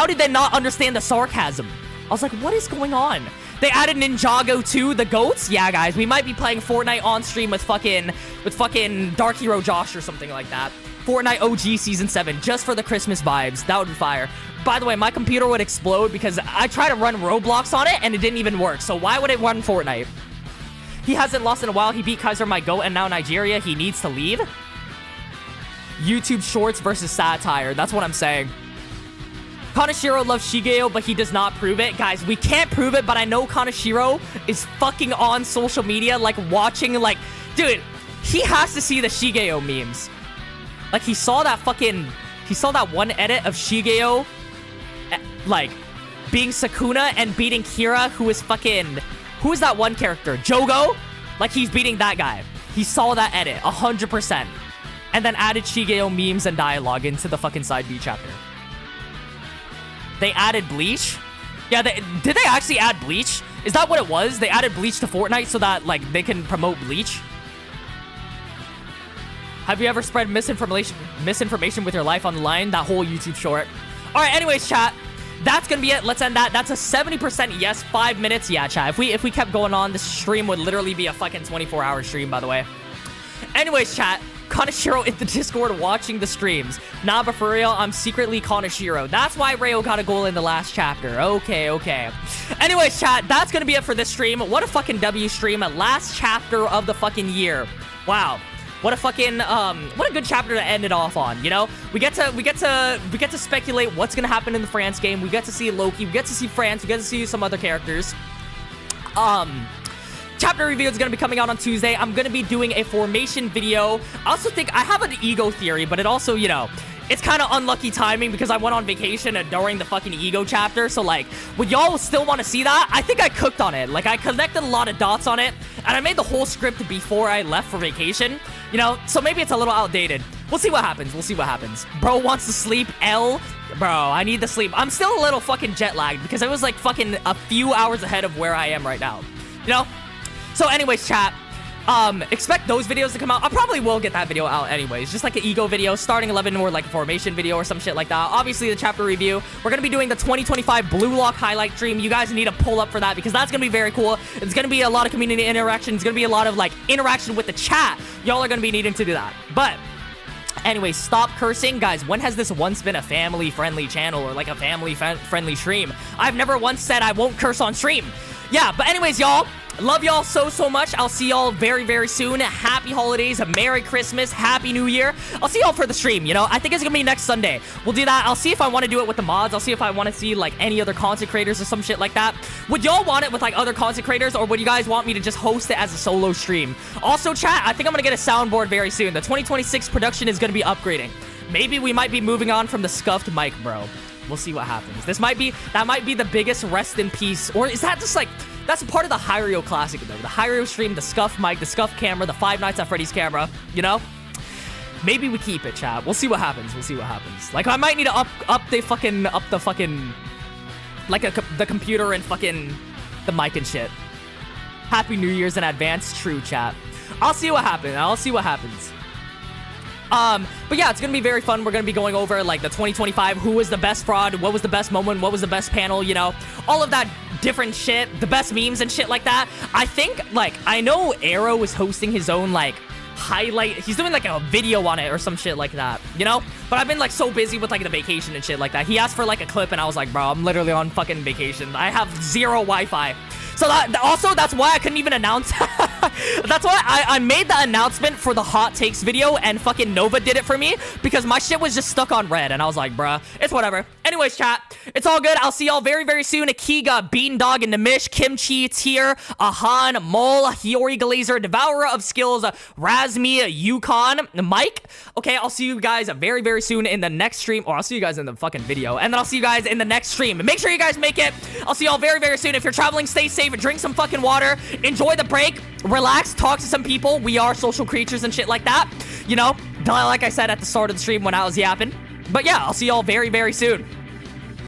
did they not understand the sarcasm? I was like, what is going on? They added Ninjago 2, the goats? Yeah, guys, we might be playing Fortnite on stream with fucking Dark Hero Josh or something like that. Fortnite OG Season 7, just for the Christmas vibes. That would be fire. By the way, my computer would explode because I tried to run Roblox on it and it didn't even work. So why would it run Fortnite? He hasn't lost in a while. He beat Kaiser My Goat and now Nigeria. He needs to leave. YouTube Shorts versus satire. That's what I'm saying. Kaneshiro loves Shigeo, but he does not prove it. Guys, we can't prove it, but I know Kaneshiro is fucking on social media, like, watching, like... Dude, he has to see the Shigeo memes. Like, he saw that one edit of Shigeo, like, being Sakuna and beating Kira, who is fucking... Who is that one character? Jogo? Like, he's beating that guy. He saw that edit, 100%. And then added Shigeo memes and dialogue into the fucking Side B chapter. They added Bleach? Yeah, did they actually add Bleach? Is that what it was? They added Bleach to Fortnite so that, like, they can promote Bleach? Have you ever spread misinformation with your life on the line? That whole YouTube short. Alright, anyways, chat. That's gonna be it. Let's end that. That's a 70% yes, 5 minutes. Yeah, chat. If we kept going on, this stream would literally be a fucking 24-hour stream, by the way. Anyways, chat. Kaneshiro in the Discord watching the streams. Nah, but for real, I'm secretly Kaneshiro. That's why Rayo got a goal in the last chapter. Okay. Anyways, chat, that's gonna be it for this stream. What a fucking W stream. Last chapter of the fucking year. Wow. What a fucking, what a good chapter to end it off on, you know? We get to speculate what's gonna happen in the France game. We get to see Loki. We get to see France. We get to see some other characters. Chapter review is going to be coming out on Tuesday. I'm going to be doing a formation video. I also think I have an ego theory, but it also, you know, it's kind of unlucky timing because I went on vacation during the fucking ego chapter. So, like, would y'all still want to see that? I think I cooked on it. Like, I connected a lot of dots on it, and I made the whole script before I left for vacation, you know? So maybe it's a little outdated. We'll see what happens. We'll see what happens. Bro wants to sleep. Bro, I need to sleep. I'm still a little fucking jet lagged because I was like fucking a few hours ahead of where I am right now. You know? So anyways, chat. Expect those videos to come out. I probably will get that video out anyways. Just like an ego video, starting 11 or like a formation video or some shit like that. Obviously, the chapter review. We're gonna be doing the 2025 BLUELOCK highlight stream. You guys need to pull up for that because that's gonna be very cool. It's gonna be a lot of community interaction. It's gonna be a lot of like interaction with the chat. Y'all are gonna be needing to do that. But anyway, stop cursing. Guys, when has this once been a family-friendly channel or like a family-friendly stream? I've never once said I won't curse on stream. Yeah, but anyways, y'all, love y'all so much. I'll see y'all very soon. Happy holidays, Merry Christmas, Happy New Year. I'll see y'all for the stream, you know? I think it's gonna be next Sunday. We'll do that. I'll see if I want to do it with the mods. I'll see if I want to see, like, any other content creators or some shit like that. Would y'all want it with, like, other content creators, or would you guys want me to just host it as a solo stream? Also, chat, I think I'm gonna get a soundboard very soon. The 2026 production is gonna be upgrading. Maybe we might be moving on from the scuffed mic, bro. We'll see what happens. That might be the biggest rest in peace. Or is that just like, that's a part of the Hiryo classic though. The Hiryo stream, the scuffed mic, the scuffed camera, the Five Nights at Freddy's camera, you know? Maybe we keep it, chat. We'll see what happens. We'll see what happens. Like, I might need to up the fucking, like the computer and fucking the mic and shit. Happy New Year's in advance. True, chat. I'll see what happens. I'll see what happens. But yeah, it's gonna be very fun. We're gonna be going over, like, the 2025, who was the best fraud, what was the best moment, what was the best panel, you know, all of that different shit, the best memes and shit like that. I think, like, I know Arrow is hosting his own, like, highlight, he's doing, like, a video on it or some shit like that, you know? But I've been, like, so busy with, like, the vacation and shit like that. He asked for, like, a clip, and I was like, bro, I'm literally on fucking vacation. I have zero Wi-Fi. So that's why I couldn't even announce. That's why I made the announcement for the hot takes video, and fucking Nova did it for me because my shit was just stuck on red, and I was like, bruh, it's whatever. Anyways, chat, it's all good. I'll see y'all very soon. Akiga, Beandog, and Namish, Kimchi, Tier, Ahan, Mole, Hiyori Glazer, Devourer of Skills, Razmi, Yukon, Mike. Okay, I'll see you guys very soon in the next stream, or I'll see you guys in the fucking video, and then I'll see you guys in the next stream. Make sure you guys make it. I'll see y'all very soon. If you're traveling, stay safe, drink some fucking water, enjoy the break, relax, talk to some people. We are social creatures and shit like that, you know, like I said at the start of the stream when I was yapping. But yeah, I'll see y'all very soon.